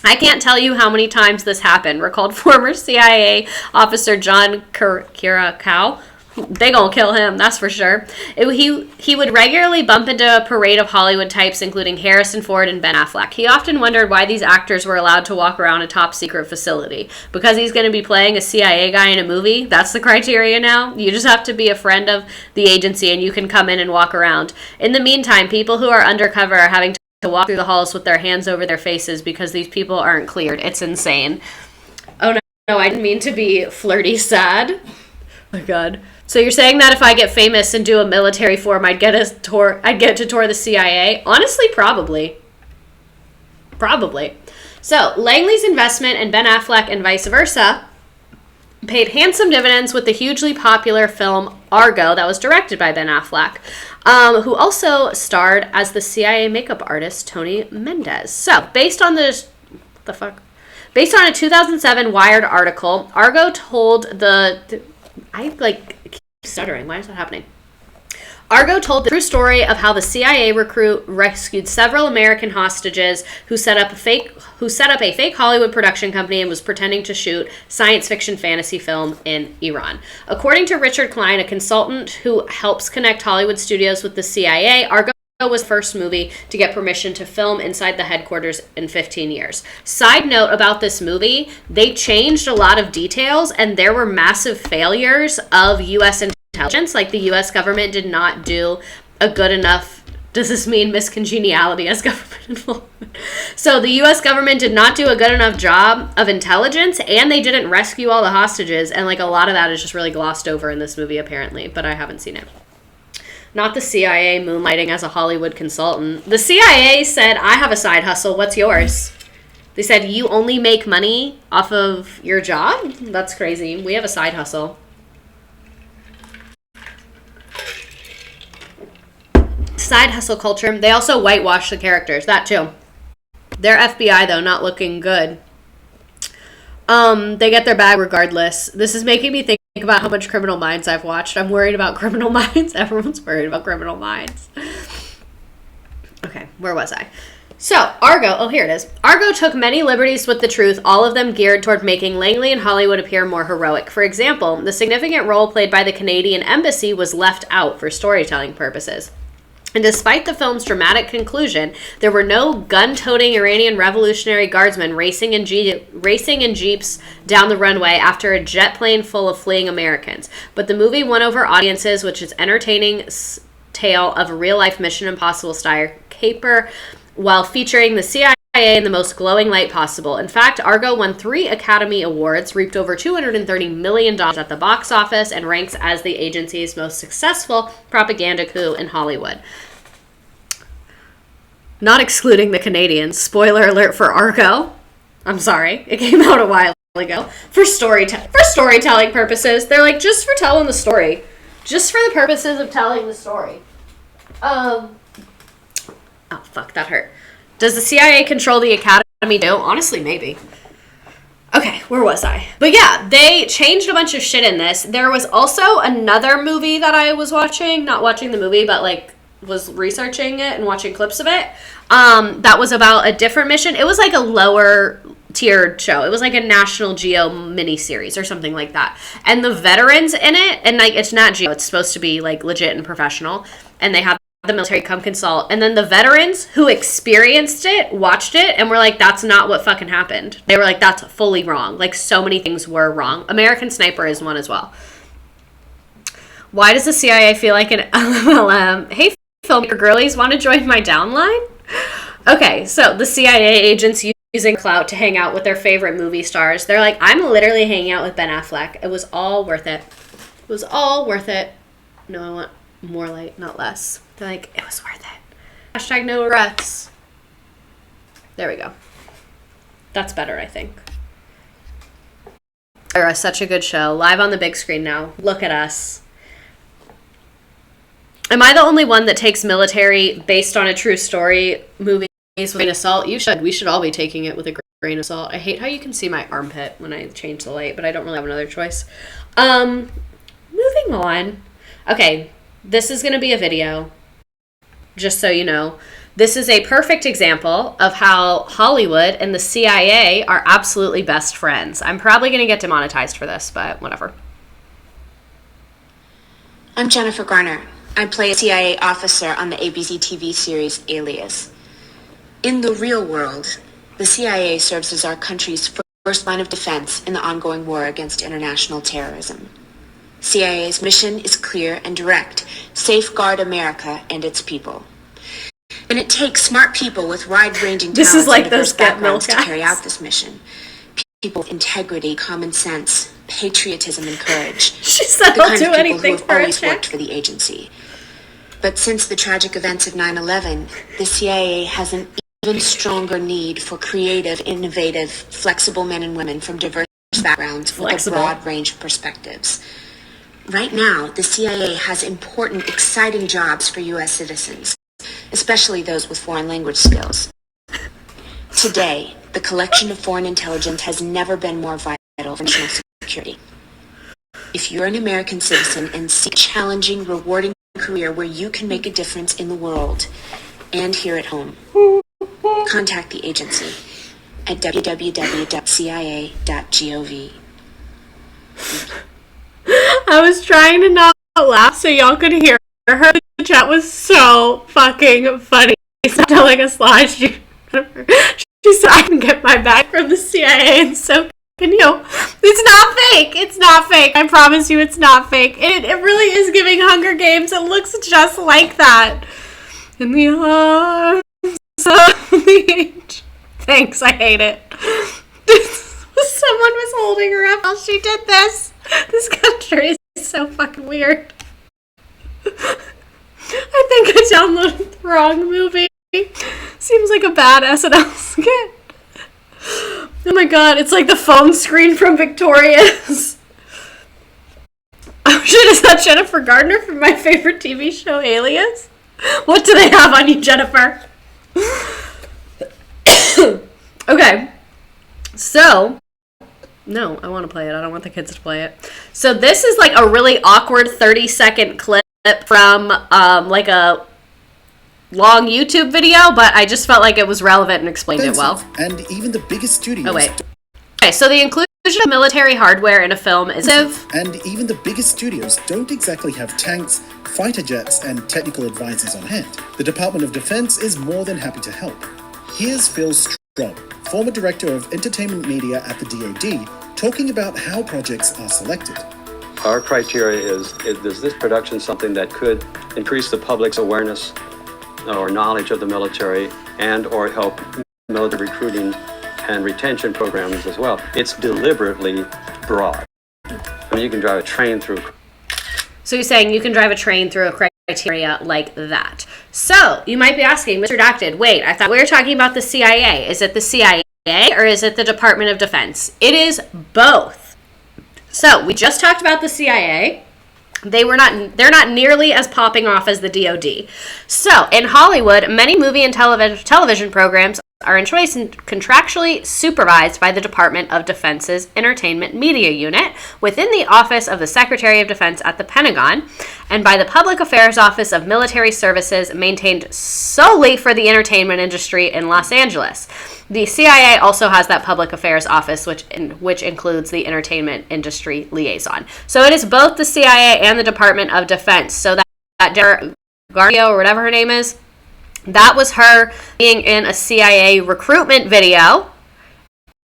I can't tell you how many times this happened, recalled former CIA officer John Kirakow. They gonna kill him, that's for sure. He would regularly bump into a parade of Hollywood types, including Harrison Ford and Ben Affleck. He often wondered why these actors were allowed to walk around a top-secret facility. Because he's going to be playing a CIA guy in a movie? That's the criteria now? You just have to be a friend of the agency and you can come in and walk around. In the meantime, people who are undercover are having to walk through the halls with their hands over their faces because these people aren't cleared. It's insane. Oh, no, I didn't mean to be flirty sad. Oh, my God. So you're saying that if I get famous and do a military form, I'd get to tour the CIA? Honestly, probably. Probably. So Langley's investment in Ben Affleck and vice versa paid handsome dividends with the hugely popular film Argo that was directed by Ben Affleck, who also starred as the CIA makeup artist Tony Mendez. So based on a 2007 Wired article, Argo told I keep stuttering. Why is that happening? Argo told the true story of how the CIA recruit rescued several American hostages who set up a fake Hollywood production company and was pretending to shoot science fiction fantasy film in Iran. According to Richard Klein, a consultant who helps connect Hollywood studios with the CIA, Argo was the first movie to get permission to film inside the headquarters in 15 years. Side note about this movie, they changed a lot of details and there were massive failures of U.S. intelligence. Like the U.S. government did not do a good enough, does this mean miscongeniality as government involvement? So the U.S. government did not do a good enough job of intelligence and they didn't rescue all the hostages. And like a lot of that is just really glossed over in this movie apparently, but I haven't seen it. Not the CIA moonlighting as a Hollywood consultant. The CIA said, I have a side hustle. What's yours? They said, you only make money off of your job? That's crazy. We have a side hustle. Side hustle culture. They also whitewash the characters. That too. They're FBI, though, not looking good. They get their bag regardless. This is making me think about how much Criminal Minds I've watched. I'm worried about Criminal Minds. Everyone's worried about Criminal Minds. Okay, where was I? So, Argo, oh, here it is. Argo took many liberties with the truth, all of them geared toward making Langley and Hollywood appear more heroic. For example, the significant role played by the Canadian Embassy was left out for storytelling purposes. And despite the film's dramatic conclusion, there were no gun-toting Iranian Revolutionary Guardsmen racing in jeeps down the runway after a jet plane full of fleeing Americans. But the movie won over audiences with its entertaining tale of a real-life Mission Impossible-style caper while featuring the CIA in the most glowing light possible. In fact, Argo won 3 Academy Awards, reaped over $230 million at the box office, and ranks as the agency's most successful propaganda coup in Hollywood. Not excluding the Canadians. Spoiler alert for Argo. I'm sorry. It came out a while ago. For storytelling purposes. They're like, just for telling the story. Just for the purposes of telling the story. Oh, fuck, that hurt. Does the CIA control the Academy too? Honestly, maybe. Okay, where was I? But yeah, they changed a bunch of shit in this. There was also another movie that I was watching. Not watching the movie, but like was researching it and watching clips of it. That was about a different mission. It was like a lower tiered show. It was like a National Geo miniseries or something like that. And the veterans in it, and like it's not Geo, it's supposed to be like legit and professional. And they have the military come consult. And then the veterans who experienced it, watched it, and were like, that's not what fucking happened. They were like, that's fully wrong. Like so many things were wrong. American Sniper is one as well. Why does the CIA feel like an LLM? Hey, filmmaker girlies, want to join my downline? Okay, so the CIA agents using clout to hang out with their favorite movie stars. They're like, I'm literally hanging out with Ben Affleck. It was all worth it. It was all worth it. No, I want more light, not less. They're like, it was worth it. Hashtag no regrets. There we go. That's better, I think. such a good show. Live on the big screen now. Look at us. Am I the only one that takes military based on a true story movies with a grain of salt? You should. We should all be taking it with a grain of salt. I hate how you can see my armpit when I change the light, but I don't really have another choice. Moving on. Okay, this is going to be a video, just so you know. This is a perfect example of how Hollywood and the CIA are absolutely best friends. I'm probably going to get demonetized for this, but whatever. I'm Jennifer Garner. I play a CIA officer on the ABC TV series Alias. In the real world, the CIA serves as our country's first line of defense in the ongoing war against international terrorism. CIA's mission is clear and direct: safeguard America and its people. And it takes smart people with wide-ranging talents and diverse backgrounds to carry out this mission. People with integrity, common sense, patriotism, and courage. She said the I'll kind do of people anything who have for a always check. worked for the agency. But since the tragic events of 9/11, the CIA has an even stronger need for creative, innovative, flexible men and women from diverse backgrounds with a broad range of perspectives. Right now, the CIA has important, exciting jobs for U.S. citizens, especially those with foreign language skills. Today, the collection of foreign intelligence has never been more vital for national security. If you're an American citizen and seek a challenging, rewarding career where you can make a difference in the world and here at home, contact the agency at www.cia.gov. I was trying to not laugh so y'all could hear her. The chat was so fucking funny. She's telling us lies. She said, I can get my bag from the CIA, and so can you. It's not fake. It's not fake. I promise you it's not fake. It really is giving Hunger Games. It looks just like that. In the arms of the angel. Thanks, I hate it. Someone was holding her up while she did this. This country is so fucking weird. I think I downloaded the wrong movie. Seems like a bad SNL skit. Oh my god, it's like the phone screen from Victoria's. Oh shit, is that Jennifer Gardner from my favorite TV show, Alias? What do they have on you, Jennifer? Okay, so... No, I want to play it. I don't want the kids to play it. So this is like a really awkward 30-second clip from like a long YouTube video, but I just felt like it was relevant and explained it well. And even the biggest studios. Oh, wait. Okay, so the inclusion of military hardware in a film is... And even the biggest studios don't exactly have tanks, fighter jets, and technical advisors on hand. The Department of Defense is more than happy to help. Here's Phil Strong, former director of entertainment media at the DoD, talking about how projects are selected. Our criteria is this production something that could increase the public's awareness or knowledge of the military and or help military recruiting and retention programs as well. It's deliberately broad. I mean, you can drive a train through. So you're saying you can drive a train through a criteria like that. So you might be asking, Mr. Redacted, wait, I thought we were talking about the CIA. Is it the CIA or is it the Department of Defense? It is both. So we just talked about the CIA. They're not nearly as popping off as the DoD. So in Hollywood, many movie and television programs are in choice and contractually supervised by the Department of Defense's Entertainment Media Unit within the Office of the Secretary of Defense at the Pentagon and by the Public Affairs Office of Military Services maintained solely for the entertainment industry in Los Angeles. The CIA also has that Public Affairs Office, which includes the Entertainment Industry Liaison. So it is both the CIA and the Department of Defense. So that Gardio or whatever her name is, that was her being in a CIA recruitment video.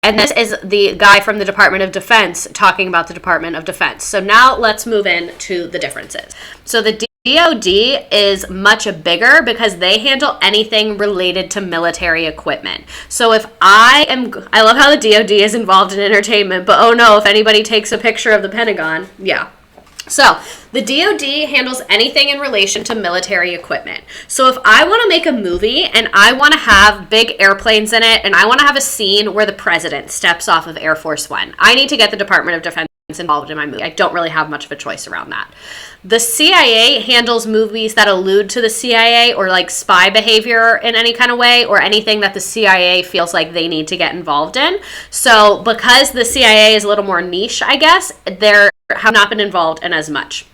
And this is the guy from the Department of Defense talking about the Department of Defense. So now let's move in to the differences. So the DoD is much bigger because they handle anything related to military equipment. So if I love how the DoD is involved in entertainment, but oh no, if anybody takes a picture of the Pentagon, yeah. So the DoD handles anything in relation to military equipment. So if I want to make a movie and I want to have big airplanes in it and I want to have a scene where the president steps off of Air Force One, I need to get the Department of Defense involved in my movie. I don't really have much of a choice around that. The CIA handles movies that allude to the CIA or like spy behavior in any kind of way, or anything that the CIA feels like they need to get involved in. So because the CIA is a little more niche, I guess, they're have not been involved in as much.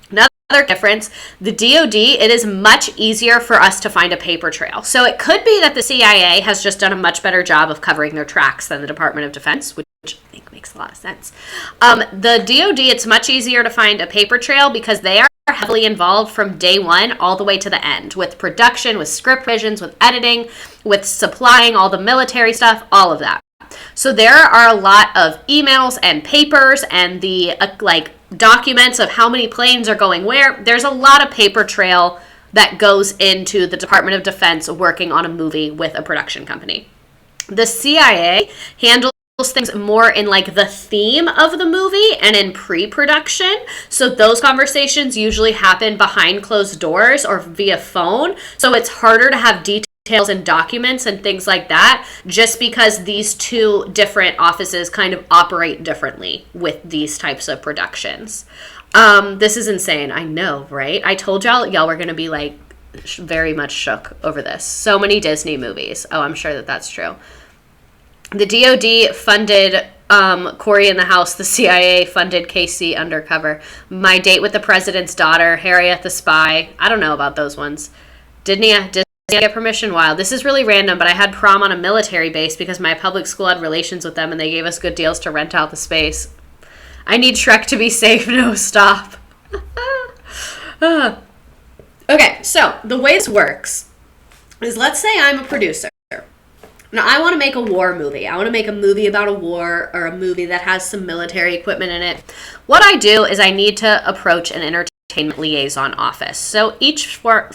Another difference, the DoD, it is much easier for us to find a paper trail. So it could be that the CIA has just done a much better job of covering their tracks than the Department of Defense, which I think makes a lot of sense. The DoD, it's much easier to find a paper trail because they are heavily involved from day one all the way to the end, with production, with script revisions, with editing, with supplying all the military stuff, all of that. So there are a lot of emails and papers and the documents of how many planes are going where. There's a lot of paper trail that goes into the Department of Defense working on a movie with a production company. The CIA handles things more in like the theme of the movie and in pre-production. So those conversations usually happen behind closed doors or via phone. So it's harder to have details and documents and things like that, just because these two different offices kind of operate differently with these types of productions. This is insane. I know, right? I told y'all were going to be like very much shook over this. So many Disney movies. Oh, I'm sure that that's true. The DoD funded Cory in the House. The CIA funded KC Undercover. My Date with the President's Daughter. Harriet the Spy. I don't know about those ones. Disney get permission? Wow, this is really random, but I had prom on a military base because my public school had relations with them and they gave us good deals to rent out the space. I need Shrek to be safe. No, stop. Okay, so the way this works is, let's say I'm a producer. Now, I want to make a war movie. I want to make a movie about a war, or a movie that has some military equipment in it. What I do is I need to approach an entertainment liaison office. So each part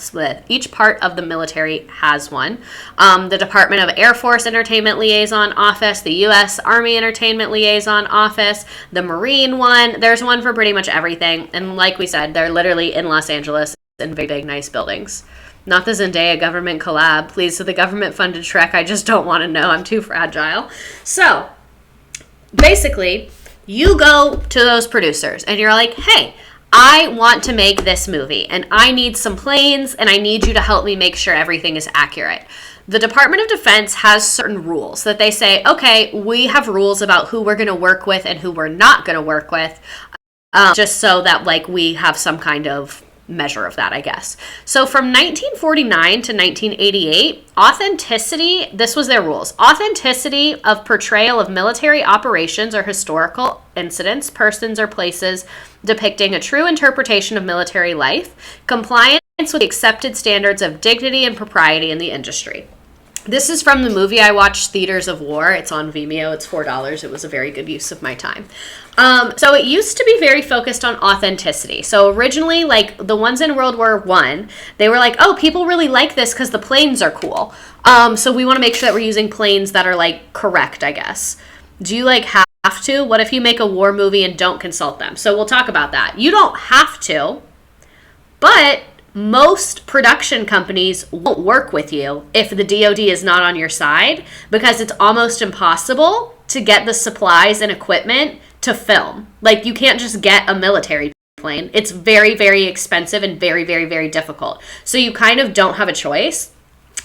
of the military has one. The Department of Air Force Entertainment Liaison Office, the U.S. Army Entertainment Liaison Office, the Marine one. There's one for pretty much everything. And like we said, they're literally in Los Angeles in big, nice buildings. Not the Zendaya government collab, please. So the government funded Shrek, I just don't want to know. I'm too fragile. So basically, you go to those producers and you're like, hey, I want to make this movie and I need some planes and I need you to help me make sure everything is accurate. The Department of Defense has certain rules that they say, okay, we have rules about who we're going to work with and who we're not going to work with, just so that like we have some kind of measure of that, I guess. So from 1949 to 1988, authenticity, this was their rules. Authenticity of portrayal of military operations or historical incidents, persons, or places depicting a true interpretation of military life, compliance with the accepted standards of dignity and propriety in the industry. This is from the movie I watched, Theaters of War. It's on Vimeo. It's $4. It was a very good use of my time. So it used to be very focused on authenticity. So originally, like the ones in World War I, they were like, oh, people really like this because the planes are cool. So we want to make sure that we're using planes that are like correct, I guess. Do you like have to? What if you make a war movie and don't consult them? So we'll talk about that. You don't have to, but most production companies won't work with you if the DoD is not on your side, because it's almost impossible to get the supplies and equipment to film. Like, you can't just get a military plane. It's very, very expensive and very, very, very difficult. So you kind of don't have a choice.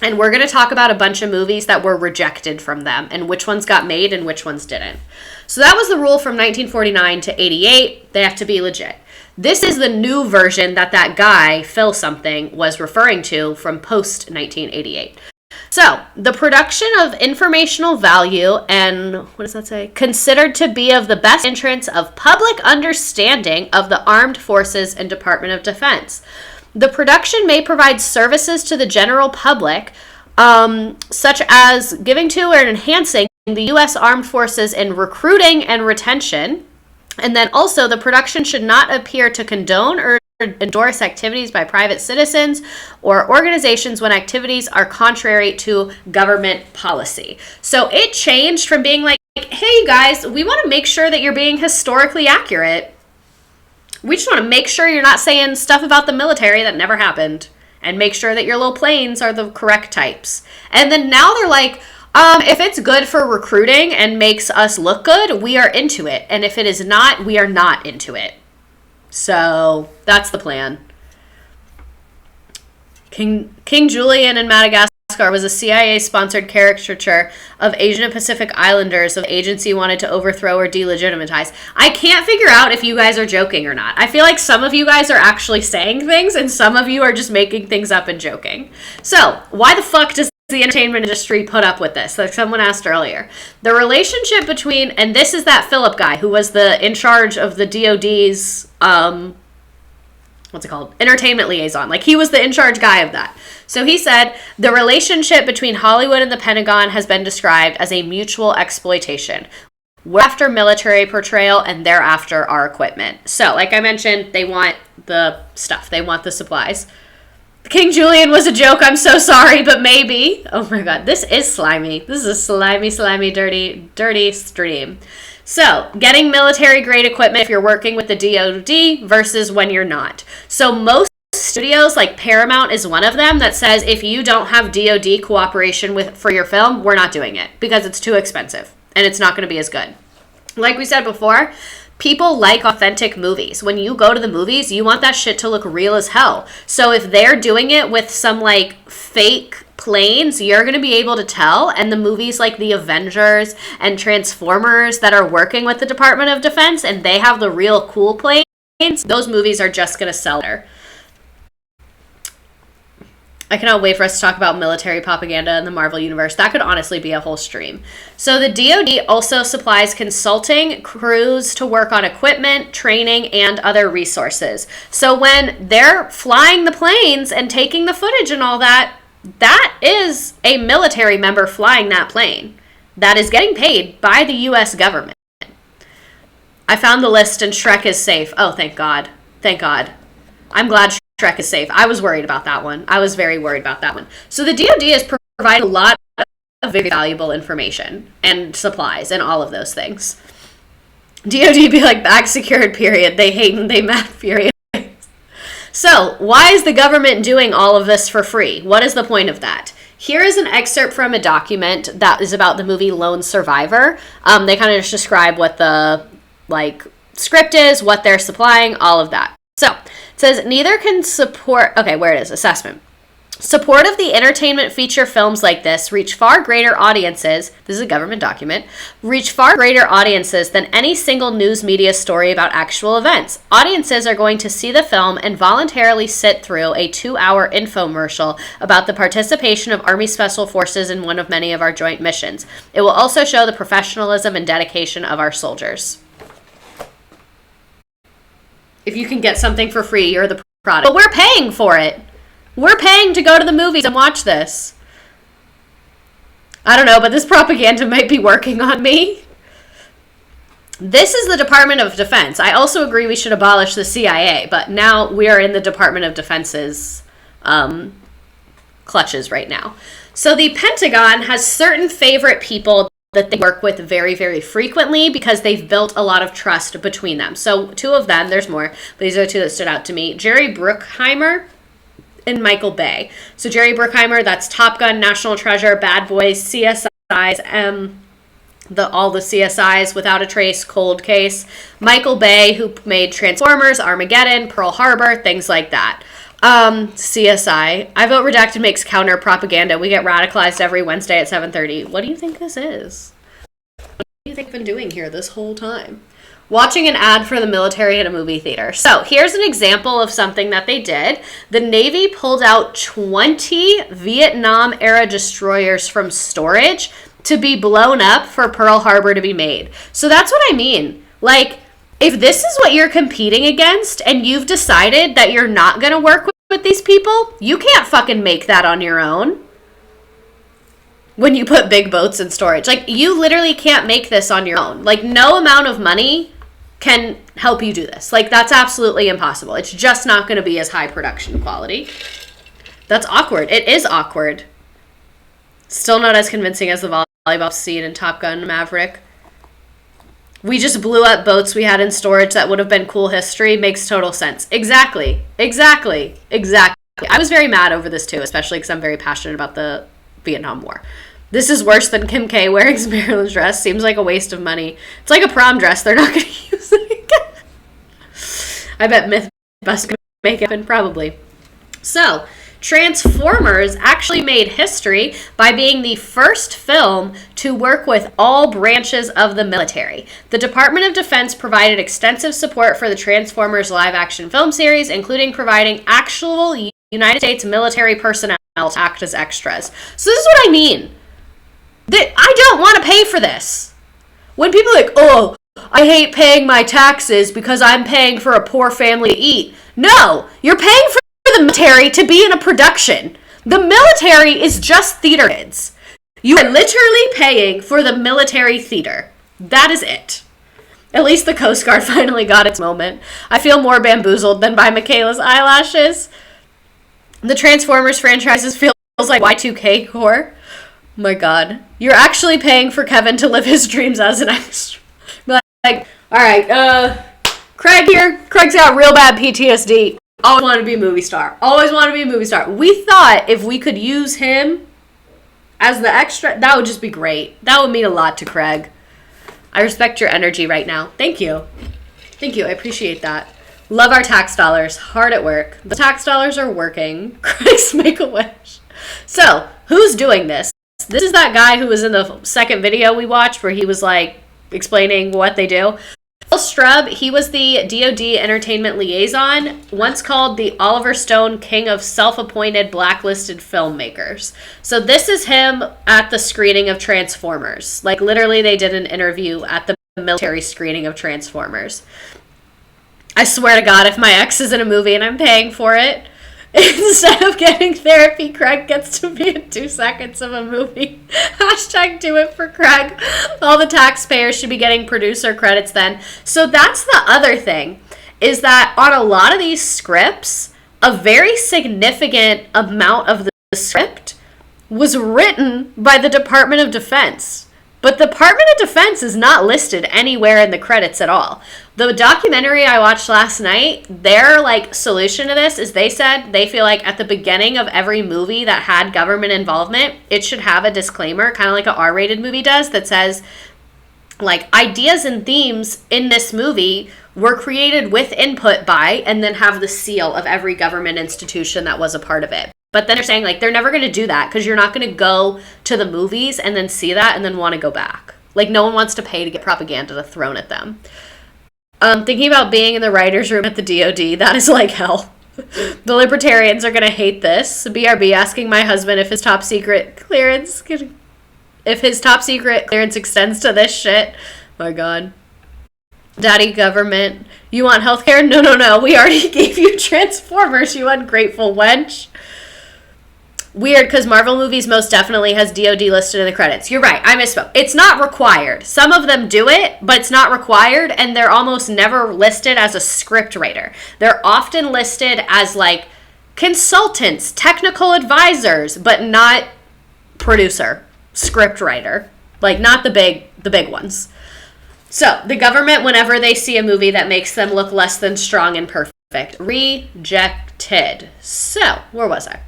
And we're going to talk about a bunch of movies that were rejected from them and which ones got made and which ones didn't. So that was the rule from 1949 to 88. They have to be legit. This is the new version that guy, Phil something, was referring to from post-1988. So, the production of informational value and, what does that say? Considered to be of the best interest of public understanding of the armed forces and Department of Defense. The production may provide services to the general public, such as giving to or enhancing the U.S. Armed Forces in recruiting and retention. And then also, the production should not appear to condone or endorse activities by private citizens or organizations when activities are contrary to government policy. So it changed from being like, hey, you guys, we want to make sure that you're being historically accurate. We just want to make sure you're not saying stuff about the military that never happened, and make sure that your little planes are the correct types. And then now they're like, if it's good for recruiting and makes us look good, we are into it. And if it is not, we are not into it. So that's the plan. King Julian in Madagascar was a CIA-sponsored caricature of Asian and Pacific Islanders the agency wanted to overthrow or delegitimize. I can't figure out if you guys are joking or not. I feel like some of you guys are actually saying things, and some of you are just making things up and joking. So, why the fuck does the entertainment industry put up with this? Like someone asked earlier. The relationship between, and this is that Philip guy who was in charge of the DOD's, what's it called? Entertainment liaison. Like, he was the in-charge guy of that. So he said, the relationship between Hollywood and the Pentagon has been described as a mutual exploitation. We're after military portrayal, and they're after our equipment. So, like I mentioned, they want the stuff. They want the supplies. King Julian was a joke. I'm so sorry, but maybe. Oh my god, this is slimy. This is a slimy, dirty stream. So, getting military-grade equipment if you're working with the DoD versus when you're not. So, most studios, like Paramount is one of them, that says if you don't have DoD cooperation for your film, we're not doing it because it's too expensive and it's not going to be as good. Like we said before, people like authentic movies. When you go to the movies, you want that shit to look real as hell. So if they're doing it with some like fake planes, you're going to be able to tell. And the movies like the Avengers and Transformers that are working with the Department of Defense and they have the real cool planes, those movies are just going to sell better. I cannot wait for us to talk about military propaganda in the Marvel Universe. That could honestly be a whole stream. So the DoD also supplies consulting, crews to work on equipment, training, and other resources. So when they're flying the planes and taking the footage and all that, that is a military member flying that plane that is getting paid by the U.S. government. I found the list and Shrek is safe. Oh, thank God. Thank God. I'm glad Shrek is safe. I was worried about that one. I was very worried about that one. So the DoD is providing a lot of very valuable information and supplies and all of those things. DoD be like, back secured, period. They hate and they mad, period. So, why is the government doing all of this for free? What is the point of that? Here is an excerpt from a document that is about the movie Lone Survivor. They kind of just describe what the script is, what they're supplying, all of that. So, it says, neither can support... Okay, where it is, assessment. Support of the entertainment feature films like this reach far greater audiences, this is a government document, reach far greater audiences than any single news media story about actual events. Audiences are going to see the film and voluntarily sit through a 2-hour infomercial about the participation of Army Special Forces in one of many of our joint missions. It will also show the professionalism and dedication of our soldiers. If you can get something for free, you're the product. But we're paying for it. We're paying to go to the movies and watch this. I don't know, but this propaganda might be working on me. This is the Department of Defense. I also agree we should abolish the CIA, but now we are in the Department of Defense's clutches right now. So the Pentagon has certain favorite people that they work with very, very frequently because they've built a lot of trust between them. So 2 of them, there's more, but these are 2 that stood out to me. Jerry Bruckheimer and Michael Bay. So Jerry Bruckheimer, that's Top Gun, National Treasure, Bad Boys, CSIs, all the CSIs, Without a Trace, Cold Case. Michael Bay, who made Transformers, Armageddon, Pearl Harbor, things like that. CSI. I Vote Redacted makes counter propaganda. We get radicalized every Wednesday at 7:30. What do you think this is? What do you think I've been doing here this whole time? Watching an ad for the military at a movie theater. So here's an example of something that they did. The Navy pulled out 20 Vietnam-era destroyers from storage to be blown up for Pearl Harbor to be made. So that's what I mean. Like, if this is what you're competing against and you've decided that you're not going to work with these people, you can't fucking make that on your own. When you put big boats in storage. Like, you literally can't make this on your own. Like, no amount of money can help you do this. Like, that's absolutely impossible. It's just not going to be as high production quality. That's awkward. It is awkward. Still not as convincing as the volleyball scene in Top Gun Maverick. We just blew up boats we had in storage that would have been cool history. Makes total sense. Exactly. I was very mad over this too, especially because I'm very passionate about the Vietnam War. This is worse than Kim K wearing Marilyn's dress. Seems like a waste of money. It's like a prom dress. They're not going to use it again. I bet Mythbusters could make it happen, probably. So, Transformers actually made history by being the first film to work with all branches of the military. The Department of Defense provided extensive support for the Transformers live-action film series, including providing actual United States military personnel to act as extras. So this is what I mean. I don't want to pay for this. When people are like, oh, I hate paying my taxes because I'm paying for a poor family to eat. No, you're paying for the military to be in a production. The military is just theater kids. You are literally paying for the military theater. That is it. At least the Coast Guard finally got its moment. I feel more bamboozled than by Michaela's eyelashes. The Transformers franchises feels like Y2K core. Oh my god. You're actually paying for Kevin to live his dreams as an extra. Like, alright, Craig here. Craig's got real bad PTSD. Always wanted to be a movie star. We thought if we could use him as the extra, that would just be great. That would mean a lot to Craig. I respect your energy right now. Thank you. I appreciate that. Love our tax dollars. Hard at work. The tax dollars are working. Craig's Make-A-Wish. So, who's doing this? This is that guy who was in the second video we watched where he was like explaining what they do. Phil Strub, he was the DoD Entertainment Liaison, once called the Oliver Stone King of Self-Appointed Blacklisted Filmmakers. So this is him at the screening of Transformers. Like literally they did an interview at the military screening of Transformers. I swear to God, if my ex is in a movie and I'm paying for it, instead of getting therapy, Craig gets to be in 2 seconds of a movie. Hashtag do it for Craig. All the taxpayers should be getting producer credits then. So that's the other thing, is that on a lot of these scripts, a very significant amount of the script was written by the Department of Defense. But the Department of Defense is not listed anywhere in the credits at all. The documentary I watched last night, their solution to this is they said they feel like at the beginning of every movie that had government involvement, it should have a disclaimer, kind of like an R-rated movie does, that says ideas and themes in this movie were created with input by, and then have the seal of every government institution that was a part of it. But then they're saying they're never going to do that because you're not going to go to the movies and then see that and then want to go back. No one wants to pay to get propaganda thrown at them. Thinking about being in the writer's room at the DoD, that is like hell. The libertarians are going to hate this. BRB asking my husband if his top secret clearance extends to this shit. My God. Daddy government. You want healthcare? No. We already gave you Transformers, you ungrateful wench. Weird, because Marvel movies most definitely has DoD listed in the credits. You're right, I misspoke. It's not required. Some of them do it, but it's not required, and they're almost never listed as a script writer. They're often listed as consultants, technical advisors, but not producer, script writer. Not the big ones. So, the government, whenever they see a movie that makes them look less than strong and perfect, rejected. So, where was I?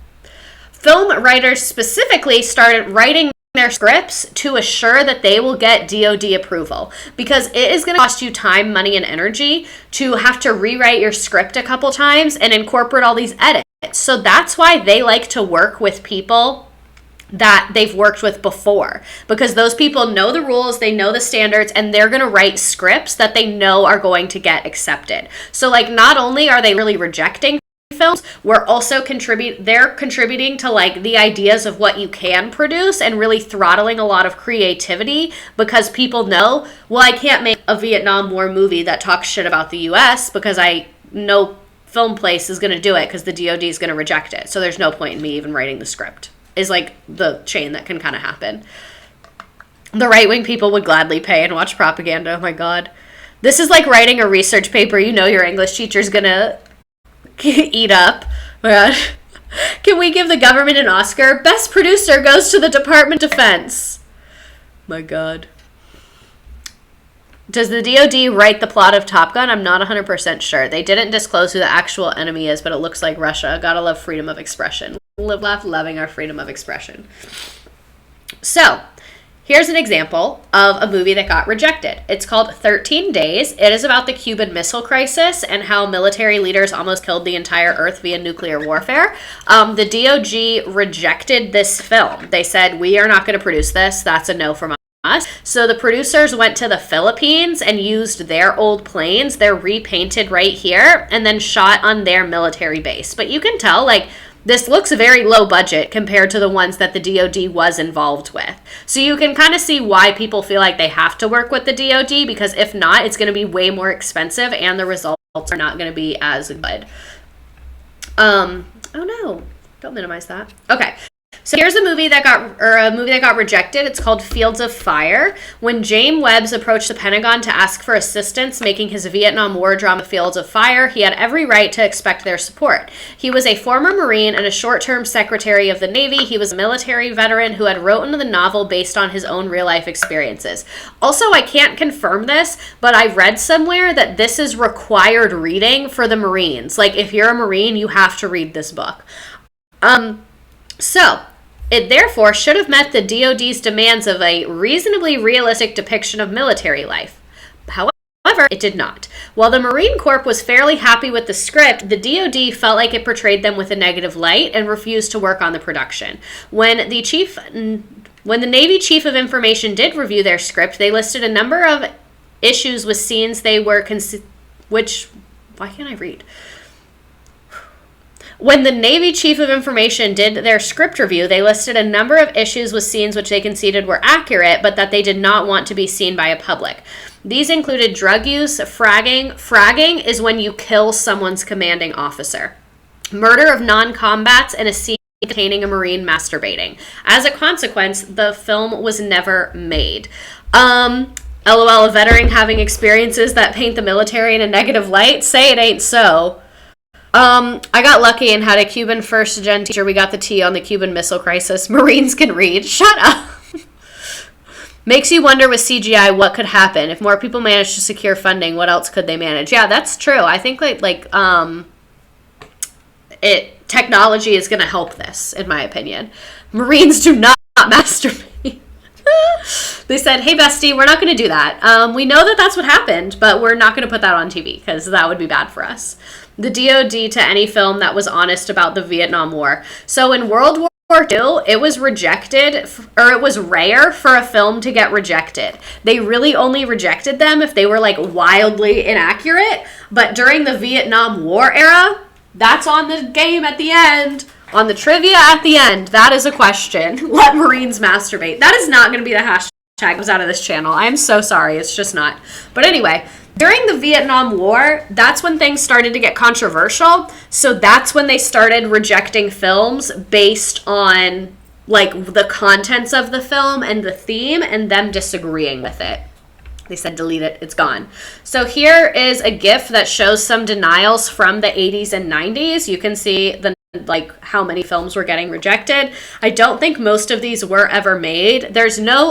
Film writers specifically started writing their scripts to assure that they will get DoD approval, because it is going to cost you time, money, and energy to have to rewrite your script a couple times and incorporate all these edits. So that's why they like to work with people that they've worked with before, because those people know the rules, they know the standards, and they're going to write scripts that they know are going to get accepted. So not only are they really rejecting films, we're also contributing to the ideas of what you can produce and really throttling a lot of creativity, because people know, well, I can't make a Vietnam War movie that talks shit about the US because I know film place is going to do it because the DoD is going to reject it. So there's no point in me even writing the script, is the chain that can kind of happen. The right-wing people would gladly pay and watch propaganda. Oh my God. This is like writing a research paper your English teacher's going to eat up. Can we give the government an Oscar? Best producer goes to the Department of Defense. My God. Does the DoD write the plot of Top Gun? I'm not 100% sure. They didn't disclose who the actual enemy is, but it looks like Russia. Gotta love freedom of expression. Loving our freedom of expression. So, here's an example of a movie that got rejected. It's called 13 Days. It is about the Cuban Missile Crisis and how military leaders almost killed the entire Earth via nuclear warfare. The DOD rejected this film. They said, we are not going to produce this. That's a no from us. So the producers went to the Philippines and used their old planes. They're repainted right here and then shot on their military base. But you can tell, like, this looks very low budget compared to the ones that the DoD was involved with. So you can kind of see why people feel like they have to work with the DoD, because if not, it's going to be way more expensive and the results are not going to be as good. Oh no, don't minimize that. Okay. So here's a movie that got rejected. It's called Fields of Fire. When James Webb approached the Pentagon to ask for assistance making his Vietnam War drama Fields of Fire, he had every right to expect their support. He was a former Marine and a short-term Secretary of the Navy. He was a military veteran who had written the novel based on his own real-life experiences. Also, I can't confirm this, but I read somewhere that this is required reading for the Marines. Like, if you're a Marine, you have to read this book. So, it therefore should have met the DoD's demands of a reasonably realistic depiction of military life. However, it did not. While the Marine Corps was fairly happy with the script, the DoD felt like it portrayed them with a negative light and refused to work on the production. When the Navy Chief of Information did review their script, they listed a number of issues with scenes they were why can't I read? When the Navy Chief of Information did their script review, they listed a number of issues with scenes which they conceded were accurate, but that they did not want to be seen by a public. These included drug use, fragging. Fragging is when you kill someone's commanding officer. Murder of non-combats, and a scene containing a Marine masturbating. As a consequence, the film was never made. LOL, a veteran having experiences that paint the military in a negative light? Say it ain't so. I got lucky and had a Cuban first-gen teacher. We got the T on the Cuban Missile Crisis. Marines can read. Shut up. Makes you wonder with CGI what could happen. If more people manage to secure funding, what else could they manage? Yeah, that's true. I think technology is going to help this, in my opinion. Marines do not masturbate. They said, hey, bestie, we're not going to do that. We know that that's what happened, but we're not going to put that on TV because that would be bad for us. The DoD to any film that was honest about the Vietnam War. So in World War II, it was rejected, or it was rare for a film to get rejected. They really only rejected them if they were like wildly inaccurate. But during the Vietnam War era, that's on the game at the end. On the trivia at the end, that is a question. Let Marines masturbate. That is not going to be the hashtag that goes out of this channel. I'm so sorry. It's just not. But anyway, during the Vietnam War, that's when things started to get controversial. So that's when they started rejecting films based on like the contents of the film and the theme and them disagreeing with it. They said delete it, it's gone. So here is a GIF that shows some denials from the 80s and 90s. You can see how many films were getting rejected. I don't think most of these were ever made. There's no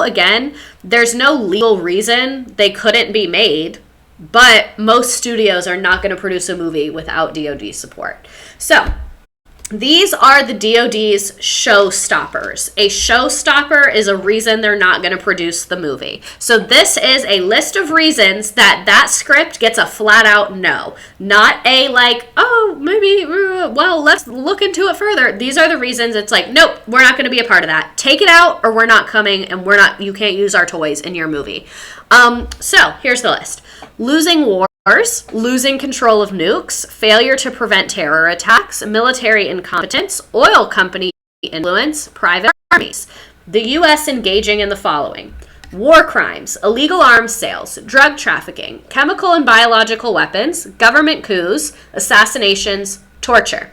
legal reason they couldn't be made. But most studios are not going to produce a movie without DoD support. So, these are the DoD's showstoppers. A showstopper is a reason they're not going to produce the movie. So this is a list of reasons that script gets a flat out no. Not a maybe, let's look into it further. These are the reasons it's like, nope, we're not going to be a part of that. Take it out or we're not coming and you can't use our toys in your movie. So here's the list. Losing wars, losing control of nukes, failure to prevent terror attacks, military incompetence, oil company influence, private armies. The U.S. engaging in the following: war crimes, illegal arms sales, drug trafficking, chemical and biological weapons, government coups, assassinations, torture.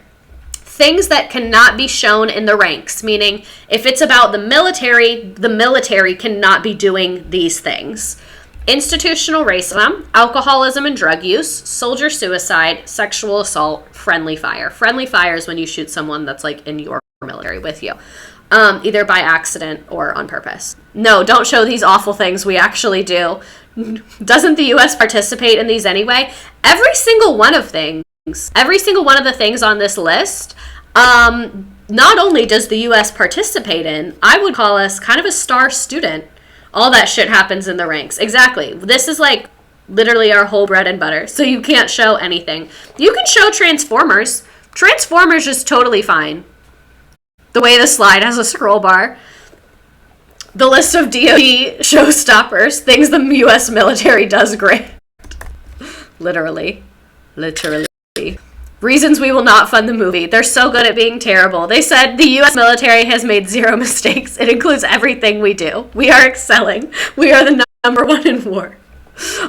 Things that cannot be shown in the ranks, meaning if it's about the military cannot be doing these things. Institutional racism, alcoholism and drug use, soldier suicide, sexual assault, friendly fire. Friendly fire is when you shoot someone that's like in your military with you. either by accident or on purpose. No, don't show these awful things. We actually do. Doesn't the U.S. participate in these anyway? Every single one of the things on this list, not only does the U.S. participate in, I would call us kind of a star student. All that shit happens in the ranks. Exactly. This is like literally our whole bread and butter. So you can't show anything. You can show Transformers. Transformers is totally fine. The way the slide has a scroll bar. The list of DoD showstoppers, things the U.S. military does great. Literally. Reasons we will not fund the movie. They're so good at being terrible. They said the U.S. military has made 0 mistakes. It includes everything we do. We are excelling. We are the number one in war.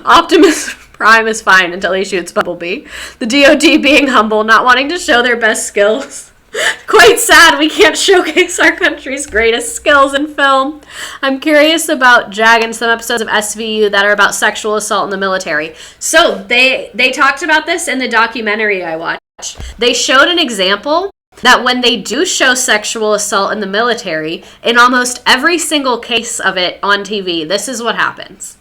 Optimus Prime is fine until he shoots Bumblebee. The DoD being humble, not wanting to show their best skills. Quite sad we can't showcase our country's greatest skills in film. I'm curious about JAG and some episodes of SVU that are about sexual assault in the military. So they talked about this in the documentary I watched. They showed an example that when they do show sexual assault in the military, in almost every single case of it on TV, this is what happens.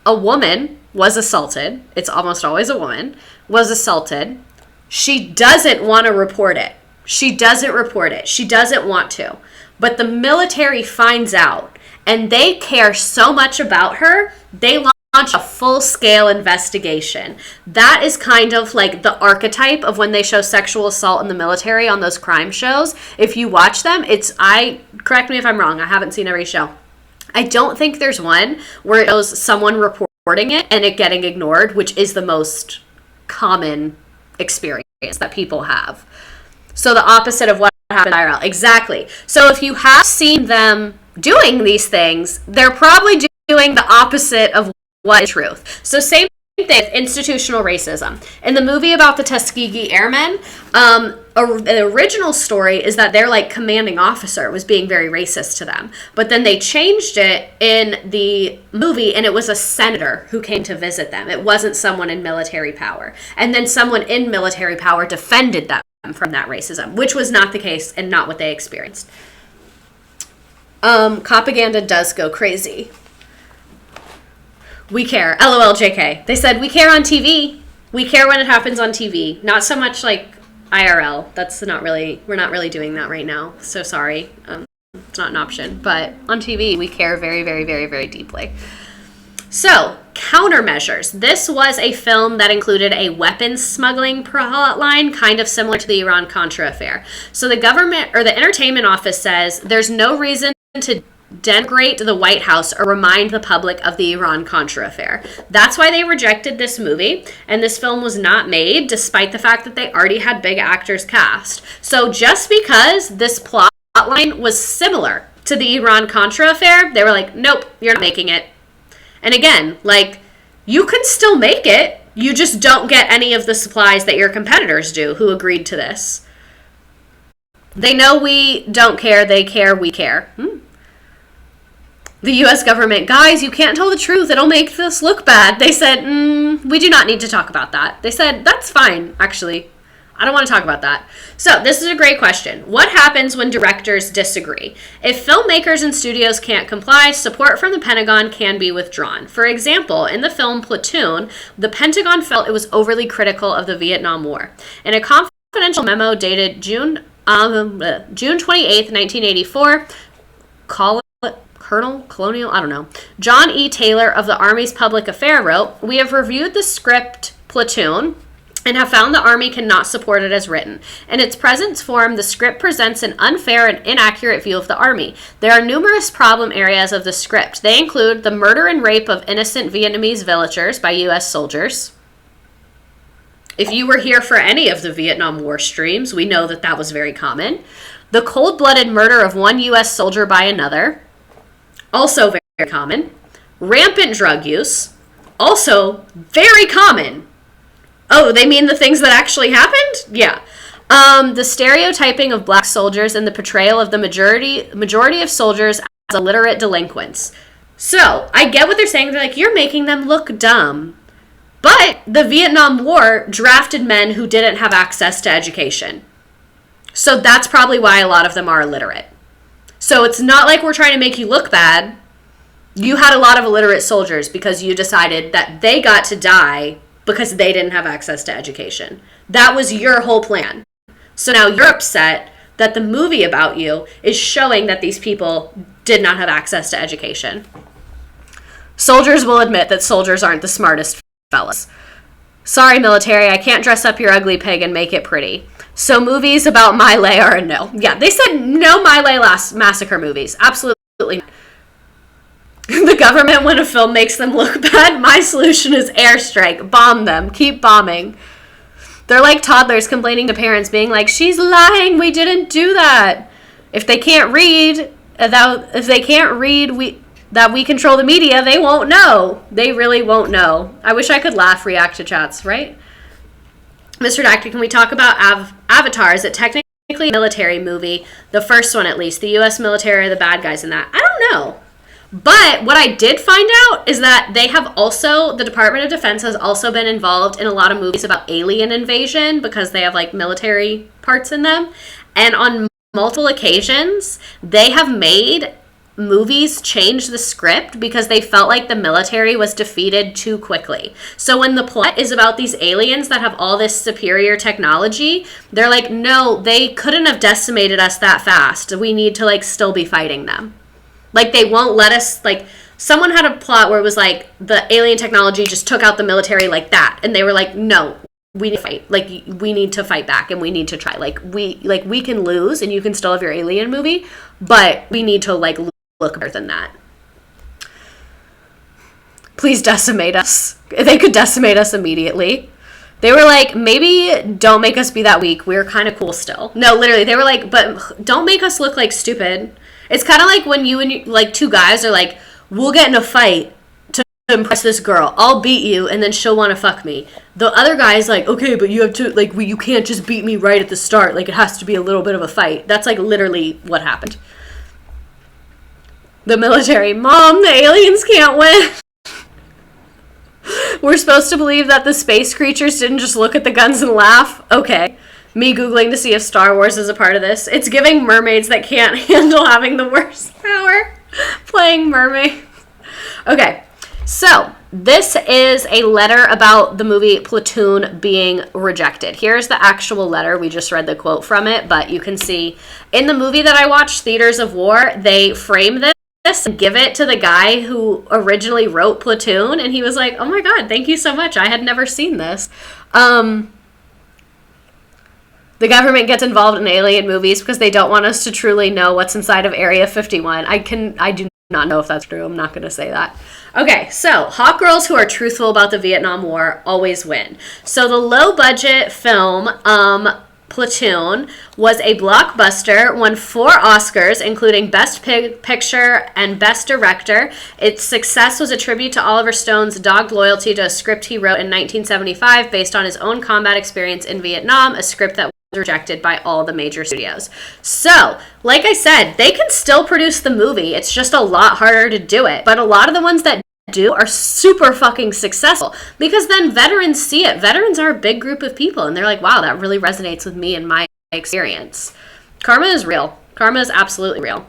A woman was assaulted. It's almost always a woman. Was assaulted. She doesn't want to report it. She doesn't report it. She doesn't want to. But the military finds out, and they care so much about her, they launch a full-scale investigation. That is kind of like the archetype of when they show sexual assault in the military on those crime shows. If you watch them, correct me if I'm wrong, I haven't seen every show. I don't think there's one where it shows someone reporting it and it getting ignored, which is the most common experience that people have. So the opposite of what happened IRL. Exactly. So if you have seen them doing these things, they're probably doing the opposite of what is truth. So same thing with institutional racism. In the movie about the Tuskegee Airmen, the original story is that their commanding officer was being very racist to them. But then they changed it in the movie, and it was a senator who came to visit them. It wasn't someone in military power. And then someone in military power defended them from that racism, which was not the case and not what they experienced. Propaganda does go crazy. We care. LOL JK. They said we care on TV. We care when it happens on TV. Not so much like IRL. We're not really doing that right now. So sorry. It's not an option. But on TV, we care very, very, very, very deeply. So, countermeasures. This was a film that included a weapons smuggling plotline, kind of similar to the Iran-Contra affair. So the government, or the entertainment office says, there's no reason to denigrate the White House or remind the public of the Iran-Contra affair. That's why they rejected this movie, and this film was not made, despite the fact that they already had big actors cast. So just because this plotline was similar to the Iran-Contra affair, they were like, nope, you're not making it. And again, you can still make it. You just don't get any of the supplies that your competitors do who agreed to this. They know we don't care. They care. We care. The U.S. government, guys, you can't tell the truth. It'll make this look bad. They said, we do not need to talk about that. They said, that's fine, actually. I don't want to talk about that. So this is a great question. What happens when directors disagree? If filmmakers and studios can't comply, support from the Pentagon can be withdrawn. For example, in the film Platoon, the Pentagon felt it was overly critical of the Vietnam War. In a confidential memo dated June 28th, 1984, John E. Taylor of the Army's Public Affairs wrote, "We have reviewed the script Platoon and have found the Army cannot support it as written. In its present form, the script presents an unfair and inaccurate view of the Army. There are numerous problem areas of the script. They include the murder and rape of innocent Vietnamese villagers by U.S. soldiers." If you were here for any of the Vietnam War streams, we know that that was very common. The cold-blooded murder of one U.S. soldier by another, also very common. Rampant drug use, also very common. Oh, they mean the things that actually happened? Yeah. The stereotyping of black soldiers and the portrayal of the majority of soldiers as illiterate delinquents. So, I get what they're saying. They're like, you're making them look dumb. But the Vietnam War drafted men who didn't have access to education. So that's probably why a lot of them are illiterate. So it's not like we're trying to make you look bad. You had a lot of illiterate soldiers because you decided that they got to die because they didn't have access to education. That was your whole plan. So now you're upset that the movie about you is showing that these people did not have access to education. Soldiers will admit that soldiers aren't the smartest fellas. Sorry, military, I can't dress up your ugly pig and make it pretty. So movies about My Lai are a no. Yeah, they said no My Lai massacre movies. Absolutely not. The government, when a film makes them look bad, my solution is airstrike. Bomb them. Keep bombing. They're like toddlers complaining to parents, being like, she's lying, we didn't do that. If they can't read, that we control the media, they won't know. They really won't know. I wish I could laugh, react to chats, right? Mr. Doctor, can we talk about Avatar? Is it technically a military movie? The first one, at least. The U.S. military are the bad guys in that. I don't know. But what I did find out is that they have also, the Department of Defense has also been involved in a lot of movies about alien invasion because they have like military parts in them. And on multiple occasions, they have made movies change the script because they felt like the military was defeated too quickly. So when the plot is about these aliens that have all this superior technology, they're like, no, they couldn't have decimated us that fast. We need to like still be fighting them. Like, they won't let us, like, someone had a plot where it was, like, the alien technology just took out the military like that. And they were like, no, we need to fight. Like, we need to fight back and we need to try. We can lose and you can still have your alien movie, but we need to, like, look better than that. Please decimate us. They could decimate us immediately. They were like, maybe don't make us be that weak. We're kind of cool still. No, literally, they were like, but don't make us look like stupid. It's kind of like when you and like two guys are like, we'll get in a fight to impress this girl. I'll beat you and then she'll want to fuck me. The other guy's like, okay, but you have to, like, you can't just beat me right at the start. Like, it has to be a little bit of a fight. That's like literally what happened. The military, Mom, the aliens can't win. We're supposed to believe that the space creatures didn't just look at the guns and laugh? Okay. Me Googling to see if Star Wars is a part of this. It's giving mermaids that can't handle having the worst power. Playing mermaids. Okay, so this is a letter about the movie Platoon being rejected. Here's the actual letter. We just read the quote from it, but you can see in the movie that I watched, Theaters of War, they frame this and give it to the guy who originally wrote Platoon, and he was like, oh my god, thank you so much. I had never seen this. The government gets involved in alien movies because they don't want us to truly know what's inside of Area 51. I do not know if that's true. I'm not going to say that. Okay, so hot girls who are truthful about the Vietnam War always win. So the low-budget film, Platoon, was a blockbuster, won 4 Oscars, including Best Picture and Best Director. Its success was a tribute to Oliver Stone's dogged loyalty to a script he wrote in 1975 based on his own combat experience in Vietnam, a script that rejected by all the major studios. So, like I said, they can still produce the movie. It's just a lot harder to do it. But a lot of the ones that do are super fucking successful because then veterans see it. Veterans are a big group of people and they're like, wow, that really resonates with me and my experience. Karma is real. Karma is absolutely real.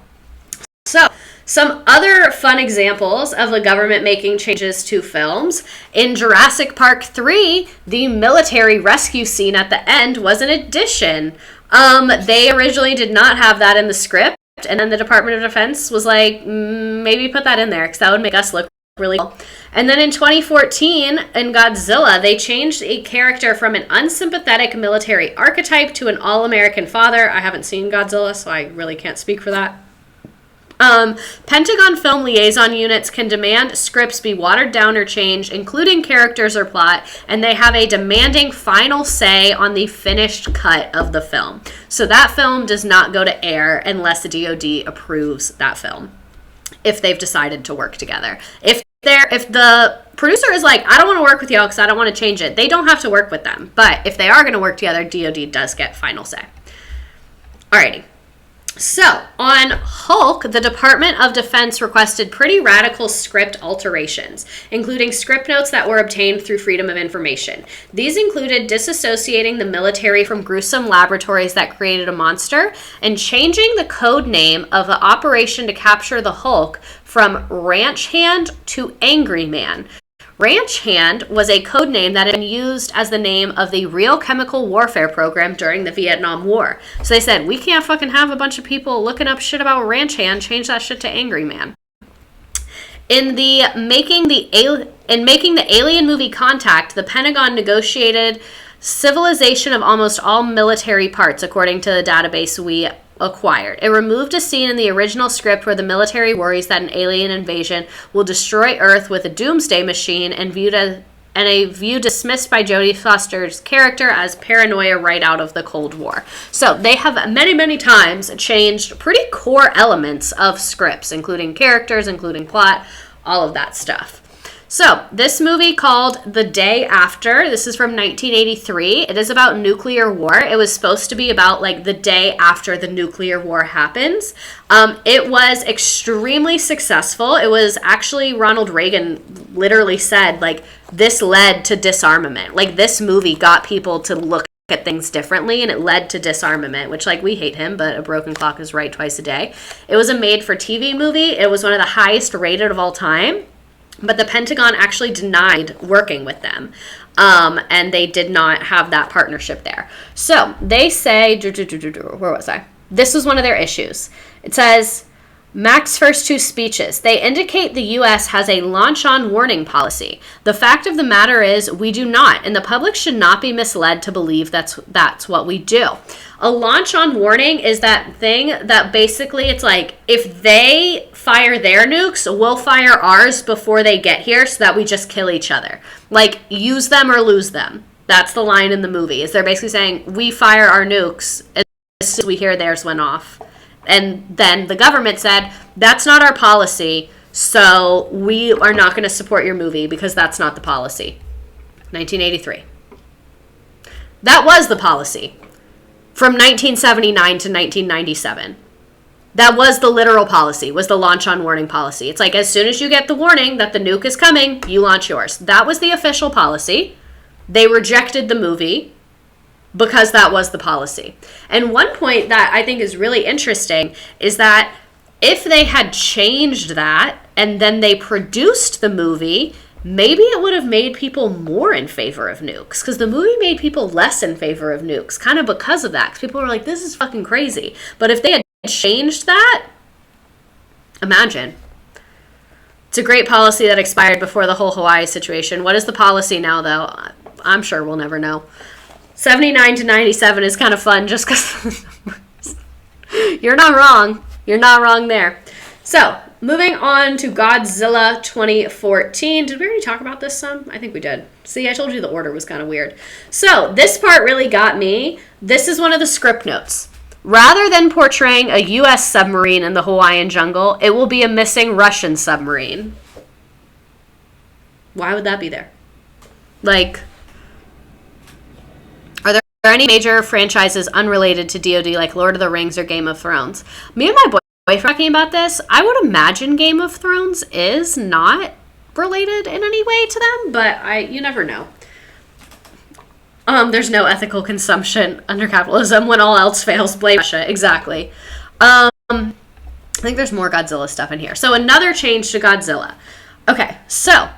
So, some other fun examples of the government making changes to films. In Jurassic Park 3, the military rescue scene at the end was an addition. They originally did not have that in the script, and then the Department of Defense was like, maybe put that in there, because that would make us look really cool. And then in 2014, in Godzilla, they changed a character from an unsympathetic military archetype to an all-American father. I haven't seen Godzilla, so I really can't speak for that. Pentagon film liaison units can demand scripts be watered down or changed, including characters or plot, and they have a demanding final say on the finished cut of the film. So that film does not go to air unless the DoD approves that film, if they've decided to work together. If the producer is like, I don't want to work with y'all because I don't want to change it, they don't have to work with them. But if they are going to work together, DoD does get final say. Alrighty. So, on Hulk, the Department of Defense requested pretty radical script alterations, including script notes that were obtained through Freedom of Information. These included disassociating the military from gruesome laboratories that created a monster and changing the code name of the operation to capture the Hulk from Ranch Hand to Angry Man. Ranch Hand was a code name that had been used as the name of the real chemical warfare program during the Vietnam War. So they said, we can't fucking have a bunch of people looking up shit about Ranch Hand, change that shit to Angry Man. In making the Alien movie Contact, the Pentagon negotiated civilization of almost all military parts, according to the database we acquired. It removed a scene in the original script where the military worries that an alien invasion will destroy Earth with a doomsday machine, and a view dismissed by Jodie Foster's character as paranoia right out of the Cold War. So they have many, many times changed pretty core elements of scripts, including characters, including plot, all of that stuff. So, this movie called The Day After, this is from 1983. It is about nuclear war. It was supposed to be about like the day after the nuclear war happens. It was extremely successful. It was actually, Ronald Reagan literally said, like, this led to disarmament. Like, this movie got people to look at things differently, and it led to disarmament, which, like, we hate him, but a broken clock is right twice a day. It was a made-for-TV movie. It was one of the highest rated of all time. But the Pentagon actually denied working with them. And they did not have that partnership there. So they say, where was I? This was one of their issues. It says, Mac's first two speeches. They indicate the U.S. has a launch-on warning policy. The fact of the matter is we do not, and the public should not be misled to believe that's what we do. A launch-on warning is that thing that basically it's like, if they fire their nukes, we'll fire ours before they get here so that we just kill each other. Like, use them or lose them. That's the line in the movie, is they're basically saying, we fire our nukes as soon as we hear theirs went off. And then the government said, that's not our policy, so we are not going to support your movie because that's not the policy. 1983. That was the policy from 1979 to 1997. That was the literal policy, was the launch on warning policy. It's like, as soon as you get the warning that the nuke is coming, you launch yours. That was the official policy. They rejected the movie because that was the policy. And one point that I think is really interesting is that if they had changed that and then they produced the movie, maybe it would have made people more in favor of nukes, because the movie made people less in favor of nukes, kind of because of that. Because people were like, this is fucking crazy. But if they had changed that, imagine. It's a great policy that expired before the whole Hawaii situation. What is the policy now, though? I'm sure we'll never know. 79 to 97 is kind of fun just because you're not wrong. You're not wrong there. So, moving on to Godzilla 2014. Did we already talk about this some? I think we did. See, I told you the order was kind of weird. So, this part really got me. This is one of the script notes. Rather than portraying a U.S. submarine in the Hawaiian jungle, it will be a missing Russian submarine. Why would that be there? Like, are there any major franchises unrelated to DoD like Lord of the Rings or Game of Thrones? Me and my boyfriend talking about this, I would imagine Game of Thrones is not related in any way to them, but you never know. There's no ethical consumption under capitalism. When all else fails, blame Russia. Exactly. I think there's more Godzilla stuff in here. So another change to Godzilla. Okay, so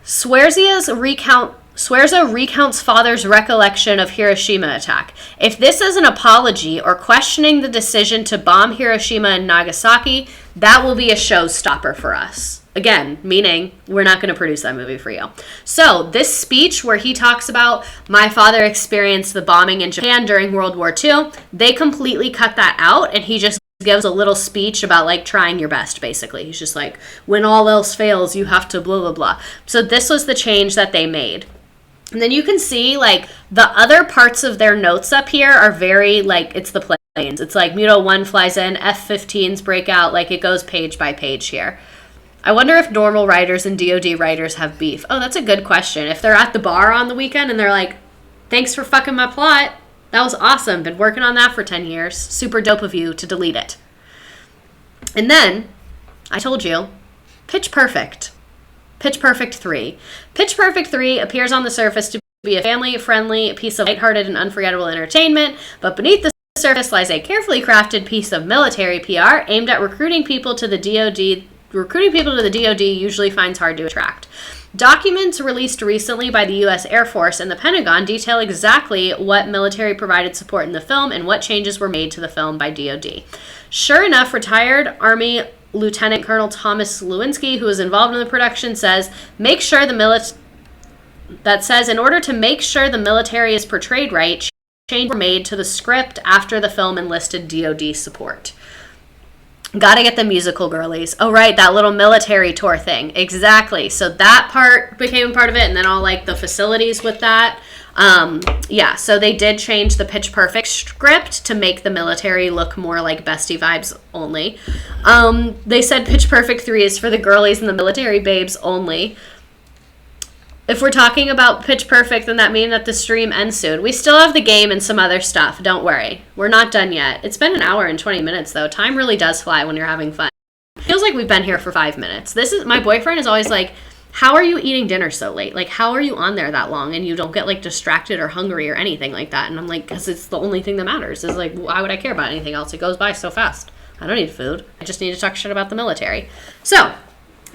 Swearza recounts father's recollection of Hiroshima attack. If this is an apology or questioning the decision to bomb Hiroshima and Nagasaki, that will be a showstopper for us. Again, meaning we're not going to produce that movie for you. So this speech where he talks about my father experienced the bombing in Japan during World War II, they completely cut that out, and he just gives a little speech about like trying your best, basically. He's just like, when all else fails, you have to blah, blah, blah. So this was the change that they made. And then you can see like the other parts of their notes up here are very like, it's the planes. It's like Muto 1 flies in, F-15s break out, like it goes page by page here. I wonder if normal writers and DoD writers have beef. Oh, that's a good question. If they're at the bar on the weekend and they're like, thanks for fucking my plot, That was awesome. Been working on that for 10 years. Super dope of you to delete it. And then, I told you, Pitch Perfect. Pitch Perfect 3. Pitch Perfect 3 appears on the surface to be a family-friendly piece of lighthearted and unforgettable entertainment, but beneath the surface lies a carefully crafted piece of military PR aimed at recruiting people to the DoD. Recruiting people to the DoD usually finds hard to attract. Documents released recently by the U.S. Air Force and the Pentagon detail exactly what military provided support in the film and what changes were made to the film by DoD. Sure enough, retired Army Lieutenant Colonel Thomas Lewinsky, who was involved in the production, says, in order to make sure the military is portrayed right, changes were made to the script after the film enlisted DoD support. Gotta get the musical girlies. Oh, right, that little military tour thing. Exactly. So that part became part of it, and then all, like, the facilities with that. Yeah, so they did change the Pitch Perfect script to make the military look more like bestie vibes only. They said Pitch Perfect 3 is for the girlies and the military babes only. If we're talking about Pitch Perfect, then that means that the stream ends soon. We still have the game and some other stuff. Don't worry. We're not done yet. It's been an hour and 20 minutes, though. Time really does fly when you're having fun. It feels like we've been here for 5 minutes. My boyfriend is always like, how are you eating dinner so late? Like, how are you on there that long and you don't get, like, distracted or hungry or anything like that? And I'm like, because it's the only thing that matters. Is like, why would I care about anything else? It goes by so fast. I don't need food. I just need to talk shit about the military. So,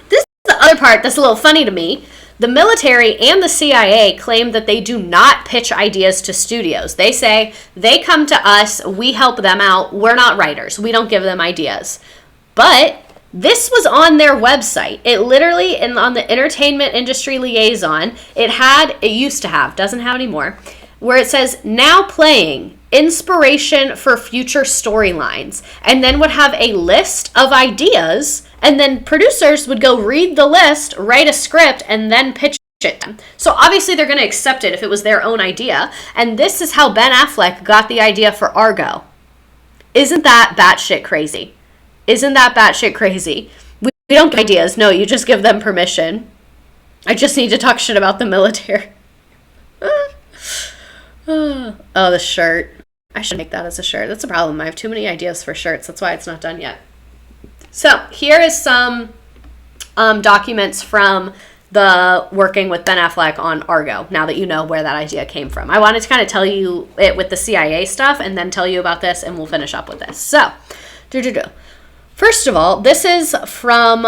this is the other part that's a little funny to me. The military and the CIA claim that they do not pitch ideas to studios. They say, they come to us, we help them out, we're not writers, we don't give them ideas. But this was on their website. It literally, on the Entertainment Industry Liaison, it used to have, doesn't have anymore, where it says, now playing, inspiration for future storylines, and then would have a list of ideas, and then producers would go read the list, write a script, and then pitch it. So obviously they're going to accept it if it was their own idea, and this is how Ben Affleck got the idea for Argo. Isn't that batshit crazy? Isn't that batshit crazy? We don't get ideas. No, you just give them permission. I just need to talk shit about the military. Oh, the shirt. I should make that as a shirt. That's a problem. I have too many ideas for shirts. That's why it's not done yet. So here is some documents from the working with Ben Affleck on Argo, now that you know where that idea came from. I wanted to kind of tell you it with the CIA stuff and then tell you about this, and we'll finish up with this. So, first of all, this is from...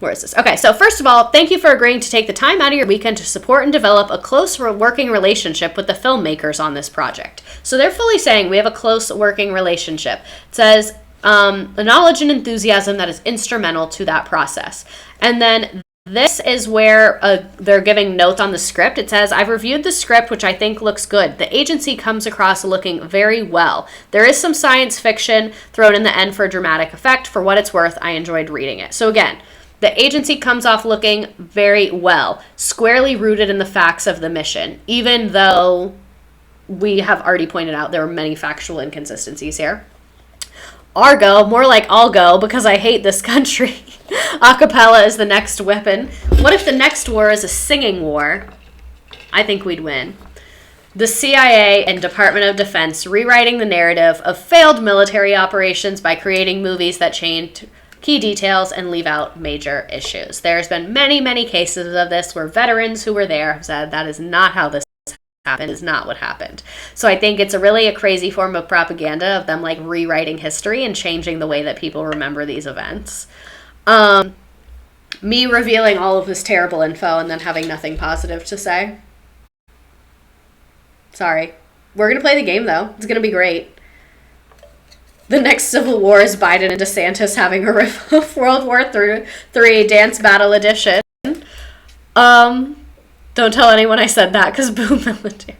where is this? Okay, so first of all, thank you for agreeing to take the time out of your weekend to support and develop a close working relationship with the filmmakers on this project. So they're fully saying we have a close working relationship. It says the knowledge and enthusiasm that is instrumental to that process. And then this is where they're giving notes on the script. It says, I've reviewed the script, which I think looks good. The agency comes across looking very well. There is some science fiction thrown in the end for dramatic effect. For what it's worth, I enjoyed reading it. So again, the agency comes off looking very well, squarely rooted in the facts of the mission, even though we have already pointed out there are many factual inconsistencies here. Argo, more like I'll go because I hate this country. Acapella is the next weapon. What if the next war is a singing war? I think we'd win. The CIA and Department of Defense rewriting the narrative of failed military operations by creating movies that change key details and leave out major issues. There's been many, many cases of this where veterans who were there have said that is not how this happened, is not what happened. So I think it's a crazy form of propaganda of them like rewriting history and changing the way that people remember these events. Me revealing all of this terrible info and then having nothing positive to say. Sorry. We're going to play the game though. It's going to be great. The next Civil War is Biden and DeSantis having a riff of World War III Dance Battle Edition. Don't tell anyone I said that, because boom, military.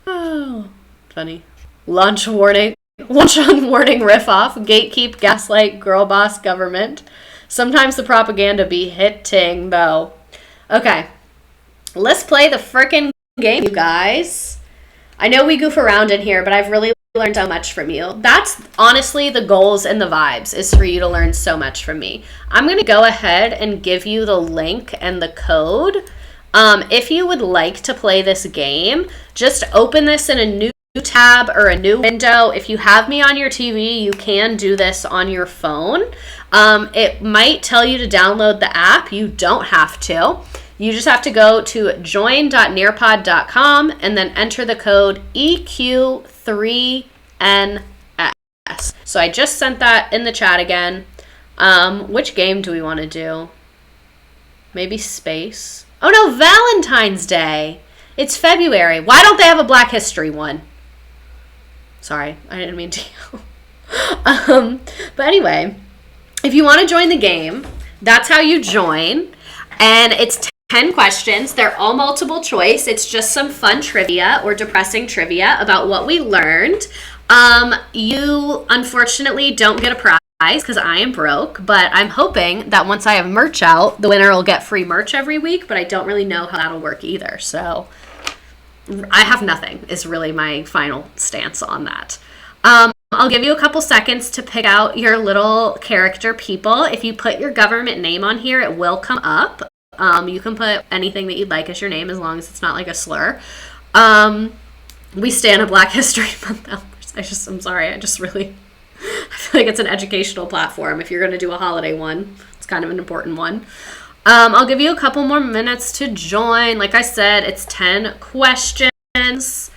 Oh, funny. Launch on warning riff off. Gatekeep, gaslight, girl boss, government. Sometimes the propaganda be hitting, though. Okay. Let's play the frickin' game, you guys. I know we goof around in here, but I've really learned so much from you. That's honestly the goals and the vibes, is for you to learn so much from me. I'm going to go ahead and give you the link and the code If you would like to play this game, just open this in a new tab or a new window. If you have me on your TV, you can do this on your phone. It might tell you to download the app. You don't have to. You just have to go to join.nearpod.com and then enter the code EQ3NS. So I just sent that in the chat again. Which game do we want to do? Maybe space. Oh no, Valentine's Day. It's February. Why don't they have a Black History one? Sorry, I didn't mean to. But anyway, if you want to join the game, that's how you join. And it's 10 questions. They're all multiple choice. It's just some fun trivia or depressing trivia about what we learned. You unfortunately don't get a prize because I am broke, but I'm hoping that once I have merch out, the winner will get free merch every week, but I don't really know how that'll work either. So I have nothing is really my final stance on that. I'll give you a couple seconds to pick out your little character people. If you put your government name on here, it will come up. You can put anything that you'd like as your name as long as it's not like a slur. We stand a Black History Month hours. I'm sorry. I feel like it's an educational platform. If you're going to do a holiday one, it's kind of an important one. I'll give you a couple more minutes to join. Like I said, it's 10 questions.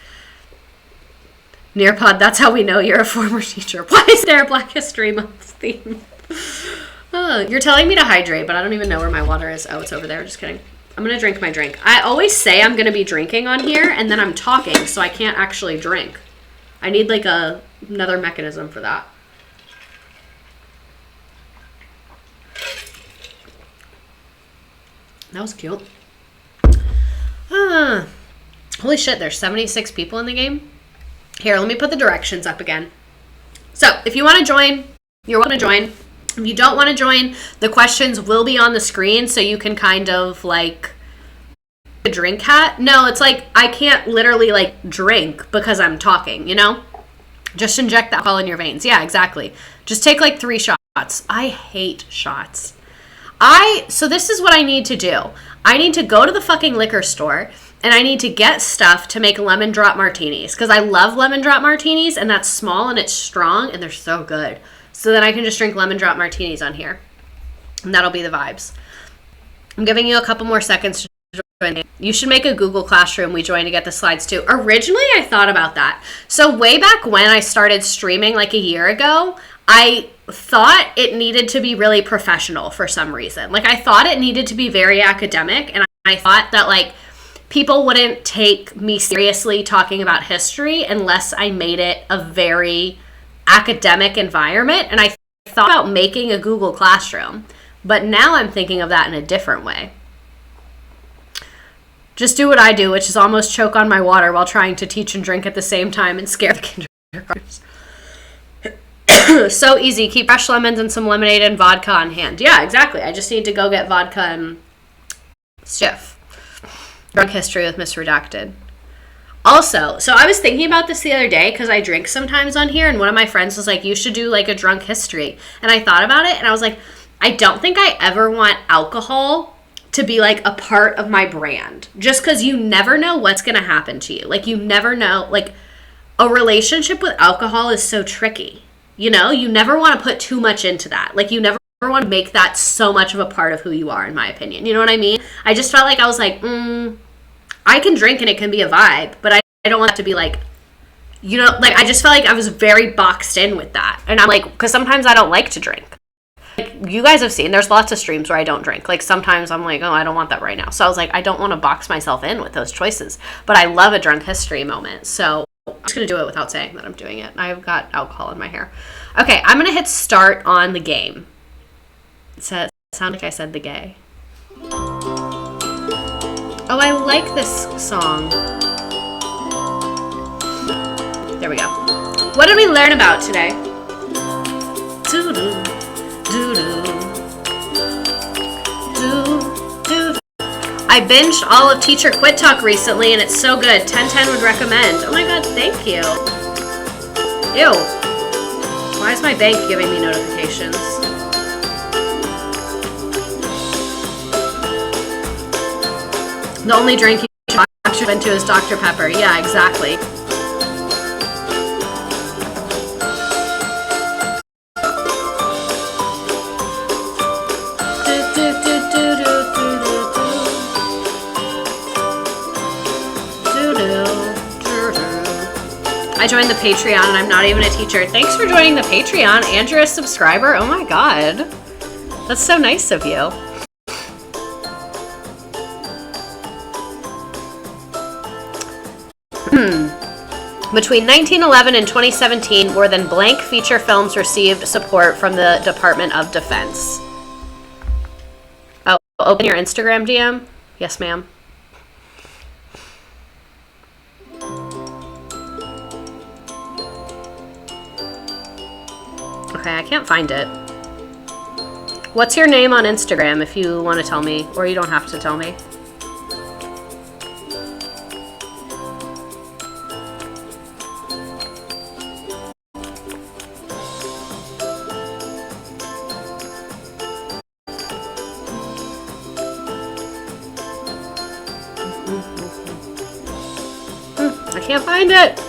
Nearpod, that's how we know you're a former teacher. Why is there a Black History Month theme? You're telling me to hydrate, but I don't even know where my water is. Oh, it's over there. Just kidding. I'm going to drink my drink. I always say I'm going to be drinking on here, and then I'm talking, so I can't actually drink. I need like another mechanism for that. That was cute. Holy shit, there's 76 people in the game. Here, let me put the directions up again. So, if you want to join, you're welcome to join. If you don't want to join, the questions will be on the screen, so you can kind of like a drink hat. No, it's like I can't literally like drink because I'm talking, you know? Just inject that alcohol in your veins. Yeah, exactly. Just take like 3 shots. I hate shots. So this is what I need to do. I need to go to the fucking liquor store and I need to get stuff to make lemon drop martinis because I love lemon drop martinis and that's small and it's strong and they're so good. So then I can just drink lemon drop martinis on here and that'll be the vibes. I'm giving you a couple more seconds to join. You should make a Google Classroom we join to get the slides too. Originally, I thought about that. So way back when I started streaming like a year ago, I thought it needed to be really professional for some reason. Like I thought it needed to be very academic and I thought that like people wouldn't take me seriously talking about history unless I made it a very academic environment. And I thought about making a Google Classroom, but now I'm thinking of that in a different way. Just do what I do, which is almost choke on my water while trying to teach and drink at the same time and scare the kindergartners. So easy. Keep fresh lemons and some lemonade and vodka on hand. Yeah, exactly. I just need to go get vodka and stiff. Drunk history with Miss Redacted. Also, so I was thinking about this the other day because I drink sometimes on here, and one of my friends was like, you should do like a drunk history. And I thought about it, and I was like, I don't think I ever want alcohol to be like a part of my brand. Just because you never know what's going to happen to you. Like you never know, like a relationship with alcohol is so tricky. You know, you never want to put too much into that. Like you never want to make that so much of a part of who you are, in my opinion. You know what I mean? I just felt like I was like, I can drink and it can be a vibe, but I don't want it to be like, you know, like I just felt like I was very boxed in with that. And I'm like, because sometimes I don't like to drink. Like you guys have seen, there's lots of streams where I don't drink. Like sometimes I'm like, oh, I don't want that right now. So I was like, I don't want to box myself in with those choices. But I love a drunk history moment. So I'm just going to do it without saying that I'm doing it. I've got alcohol in my hair. Okay, I'm going to hit start on the game. It sound like I said the gay. Oh, I like this song. There we go. What did we learn about today? Doo-doo, doo-doo, doo-doo. I binged all of Teacher Quit Talk recently, and it's so good. 1010 would recommend. Oh my god, thank you. Ew. Why is my bank giving me notifications? The only drink you should actually into is Dr. Pepper. Yeah, exactly. I joined the Patreon and I'm not even a teacher. Thanks for joining the Patreon and you're a subscriber. Oh my god. That's so nice of you. Between 1911 and 2017, more than blank feature films received support from the Department of Defense. Oh, open your Instagram DM? Yes, ma'am. Okay, I can't find it. What's your name on Instagram if you want to tell me, or you don't have to tell me. I can't find it.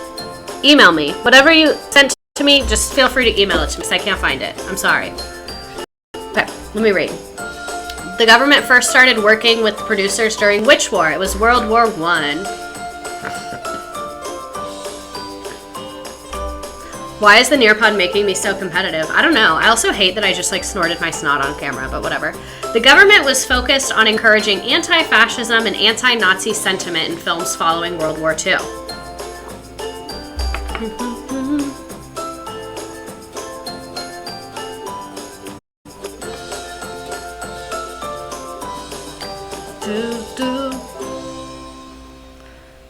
Email me. Whatever you sent to me, just feel free to email it to me because I can't find it. I'm sorry. Okay, let me read. The government first started working with producers during which war? It was World War I. Why is the Nearpod making me so competitive? I don't know. I also hate that I just like snorted my snot on camera, but whatever. The government was focused on encouraging anti-fascism and anti-Nazi sentiment in films following World War II.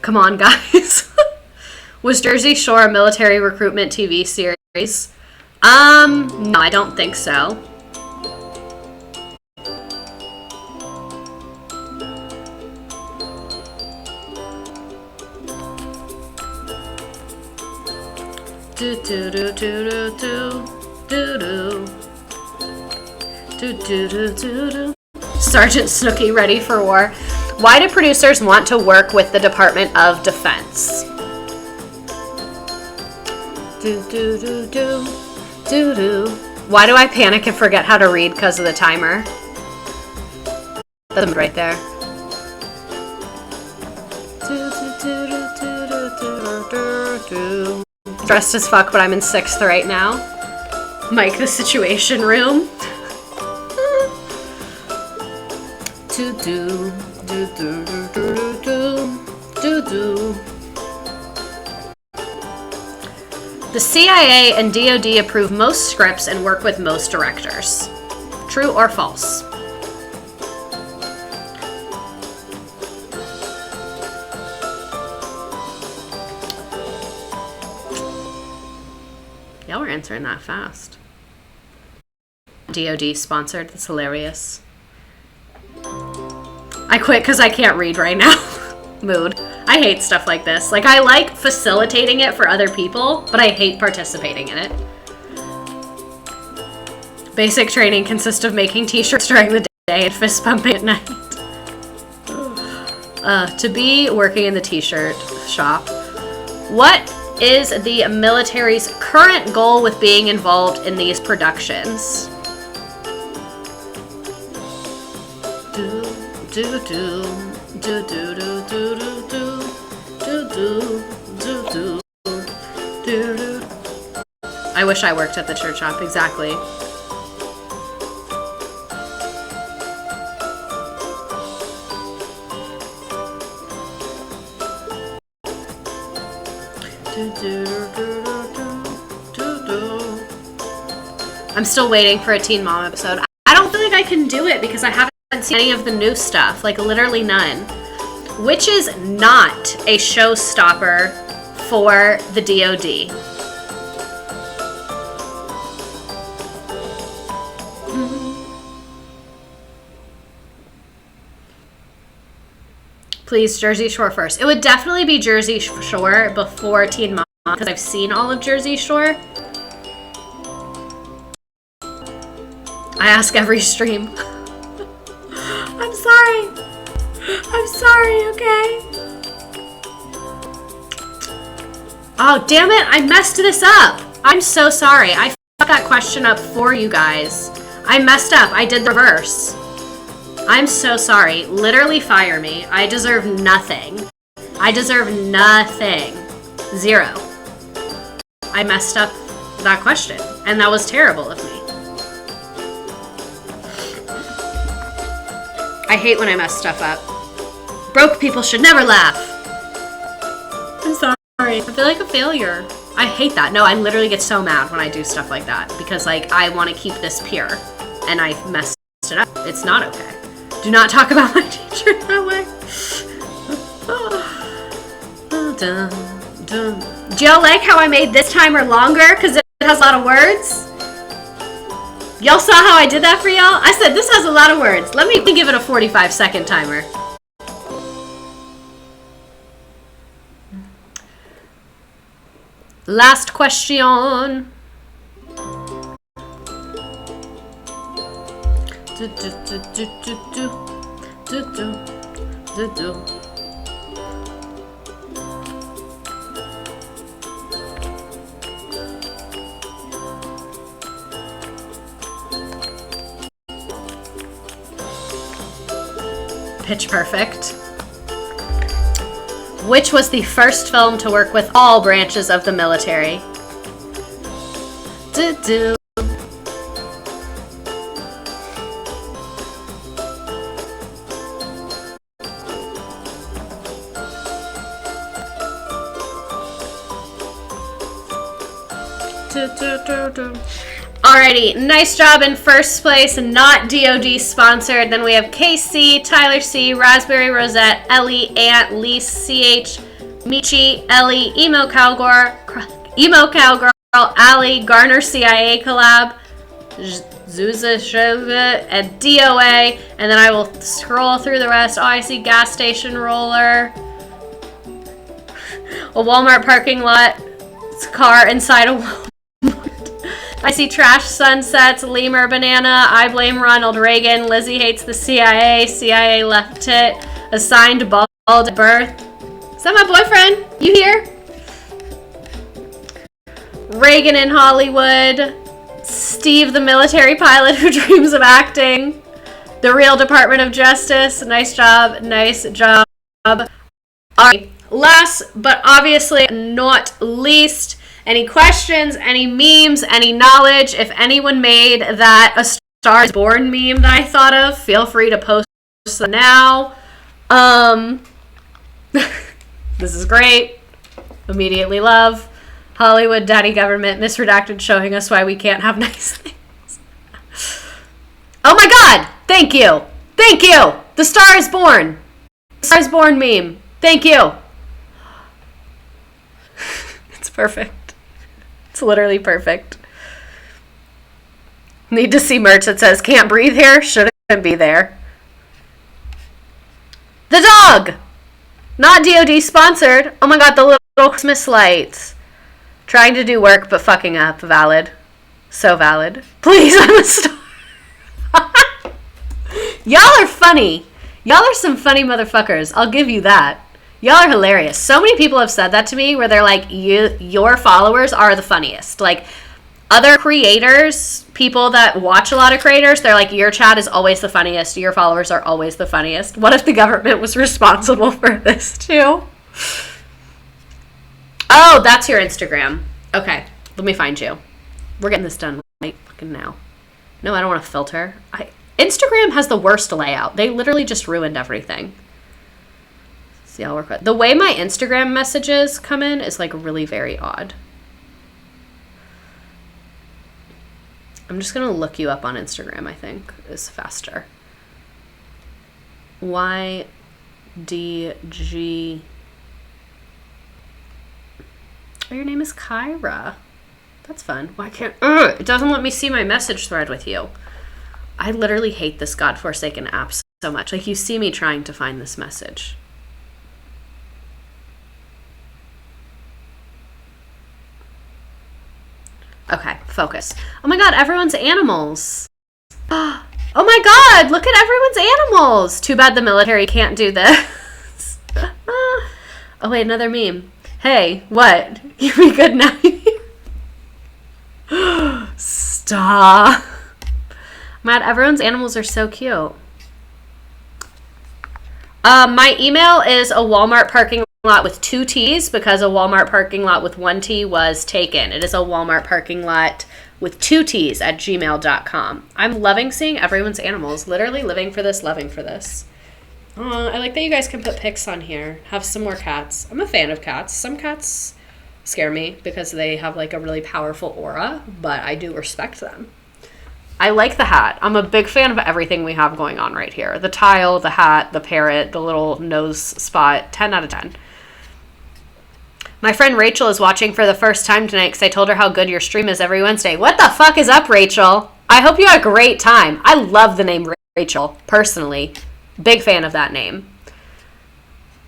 Come on, guys. Was Jersey Shore a military recruitment TV series? No, I don't think so. Do do do do do do do do do do do do. Sergeant Snooky ready for war. Why do producers want to work with the Department of Defense? Do do do do do do. Why do I panic and forget how to read because of the timer? That's right there. Stressed as fuck, but I'm in 6th right now. Mike, the Situation Room. Do do do do do do do do. The CIA and DoD approve most scripts and work with most directors. True or false? Y'all were answering that fast. DoD sponsored. That's hilarious. I quit because I can't read right now. Mood. I hate stuff like this. Like, I like facilitating it for other people, but I hate participating in it. Basic training consists of making t-shirts during the day and fist pumping at night. To be working in the t-shirt shop. What is the military's current goal with being involved in these productions? Do do do do do do do do do do do do. I wish I worked at the church shop. Exactly. I'm still waiting for a Teen Mom episode. I don't feel like I can do it because I haven't seen any of the new stuff, like literally none. Which is not a showstopper for the DoD. Please, Jersey Shore first. It would definitely be Jersey Shore before Teen Mom because I've seen all of Jersey Shore. I ask every stream. I'm sorry. I'm sorry, okay? Oh, damn it. I messed this up. I'm so sorry. I fucked that question up for you guys. I messed up. I did the reverse. I'm so sorry. Literally fire me. I deserve nothing. I deserve nothing. 0. I messed up that question, and that was terrible of me. I hate when I mess stuff up. Broke people should never laugh. I'm sorry. I feel like a failure. I hate that. No, I literally get so mad when I do stuff like that because, like, I want to keep this pure, and I messed it up. It's not okay. Do not talk about my teacher that way. Do y'all like how I made this timer longer because it has a lot of words? Y'all saw how I did that for y'all? I said this has a lot of words. Let me give it a 45-second timer. Last question. Pitch Perfect. Which was the first film to work with all branches of the military? Do-do. Alrighty, nice job in first place, not DOD sponsored. Then we have KC, Tyler C, Raspberry Rosette, Ellie, Ant, Lee, CH, Michi, Ellie, Emo Cowgirl, Allie, Garner CIA collab, Zuza Shova, and DOA. And then I will scroll through the rest. Oh, I see gas station roller, a Walmart parking lot, car inside a Walmart. I see trash sunsets, lemur banana, I blame Ronald Reagan, Lizzie hates the CIA, CIA left tit, assigned bald at birth. Is that my boyfriend? You here? Reagan in Hollywood, Steve the military pilot who dreams of acting, the real Department of Justice, nice job, nice job. Alright, last but obviously not least, any questions, any memes, any knowledge? If anyone made that A Star is Born meme that I thought of, feel free to post them now. This is great. Immediately love. Hollywood, daddy government, misredacted showing us why we can't have nice things. Oh my god! Thank you! Thank you! The Star is Born! The Star is Born meme. Thank you! It's perfect. It's literally perfect. Need to see merch that says can't breathe here, shouldn't be there. The dog! Not DOD sponsored. Oh my god, the little Christmas lights. Trying to do work but fucking up. Valid. So valid. Please, I'm a star. Y'all are funny. Y'all are some funny motherfuckers. I'll give you that. Y'all are hilarious. So many people have said that to me where they're like, your followers are the funniest. Like, other creators, people that watch a lot of creators, they're like, your chat is always the funniest. Your followers are always the funniest. What if the government was responsible for this too? Oh, that's your Instagram. Okay, let me find you. We're getting this done right fucking now. No, I don't want to filter. Instagram has the worst layout. They literally just ruined everything. See, I'll work with the way my Instagram messages come in is like really very odd. I'm just gonna look you up on Instagram. I think is faster. YDG. Oh, your name is Kyra. That's fun. Why can't it doesn't let me see my message thread with you? I literally hate this godforsaken app so much. Like, you see me trying to find this message. Okay, focus. Oh my god, everyone's animals. Oh my my God, look at everyone's animals. Too bad the military can't do this. Oh, wait, another meme. Hey, what? Give me good night. Stop. Matt, everyone's animals are so cute. My email is a Walmart parking lot with 2 T's because a Walmart parking lot with 1 T was taken. It is a Walmart parking lot with 2 T's at gmail.com. I'm loving seeing everyone's animals. Literally living for this, loving for this. I like that you guys can put pics on here. Have some more cats. I'm a fan of cats. Some cats scare me because they have like a really powerful aura, but I do respect them. I like the hat. I'm a big fan of everything we have going on right here. The tile, the hat, the parrot, the little nose spot. 10 out of 10. My friend Rachel is watching for the first time tonight because I told her how good your stream is every Wednesday. What the fuck is up, Rachel? I hope you had a great time. I love the name Rachel, personally. Big fan of that name.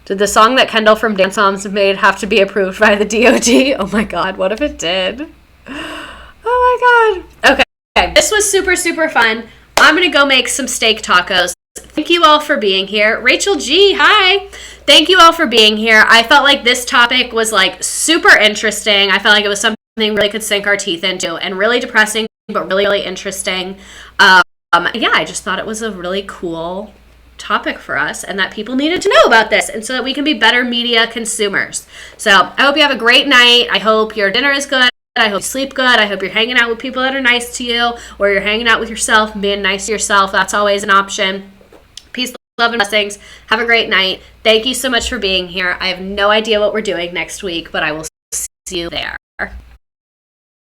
Did the song that Kendall from Dance Moms made have to be approved by the DOD? Oh my God, what if it did? Oh my God. Okay, this was super, super fun. I'm going to go make some steak tacos. Thank you all for being here. Rachel G, hi. Thank you all for being here. I felt like this topic was like super interesting. I felt like it was something we really could sink our teeth into and really depressing, but really, really interesting. Yeah, I just thought it was a really cool topic for us and that people needed to know about this and so that we can be better media consumers. So I hope you have a great night. I hope your dinner is good. I hope you sleep good. I hope you're hanging out with people that are nice to you, or you're hanging out with yourself and being nice to yourself. That's always an option. Peace, love, and blessings. Have a great night. Thank you so much for being here. I have no idea what we're doing next week, but I will see you there.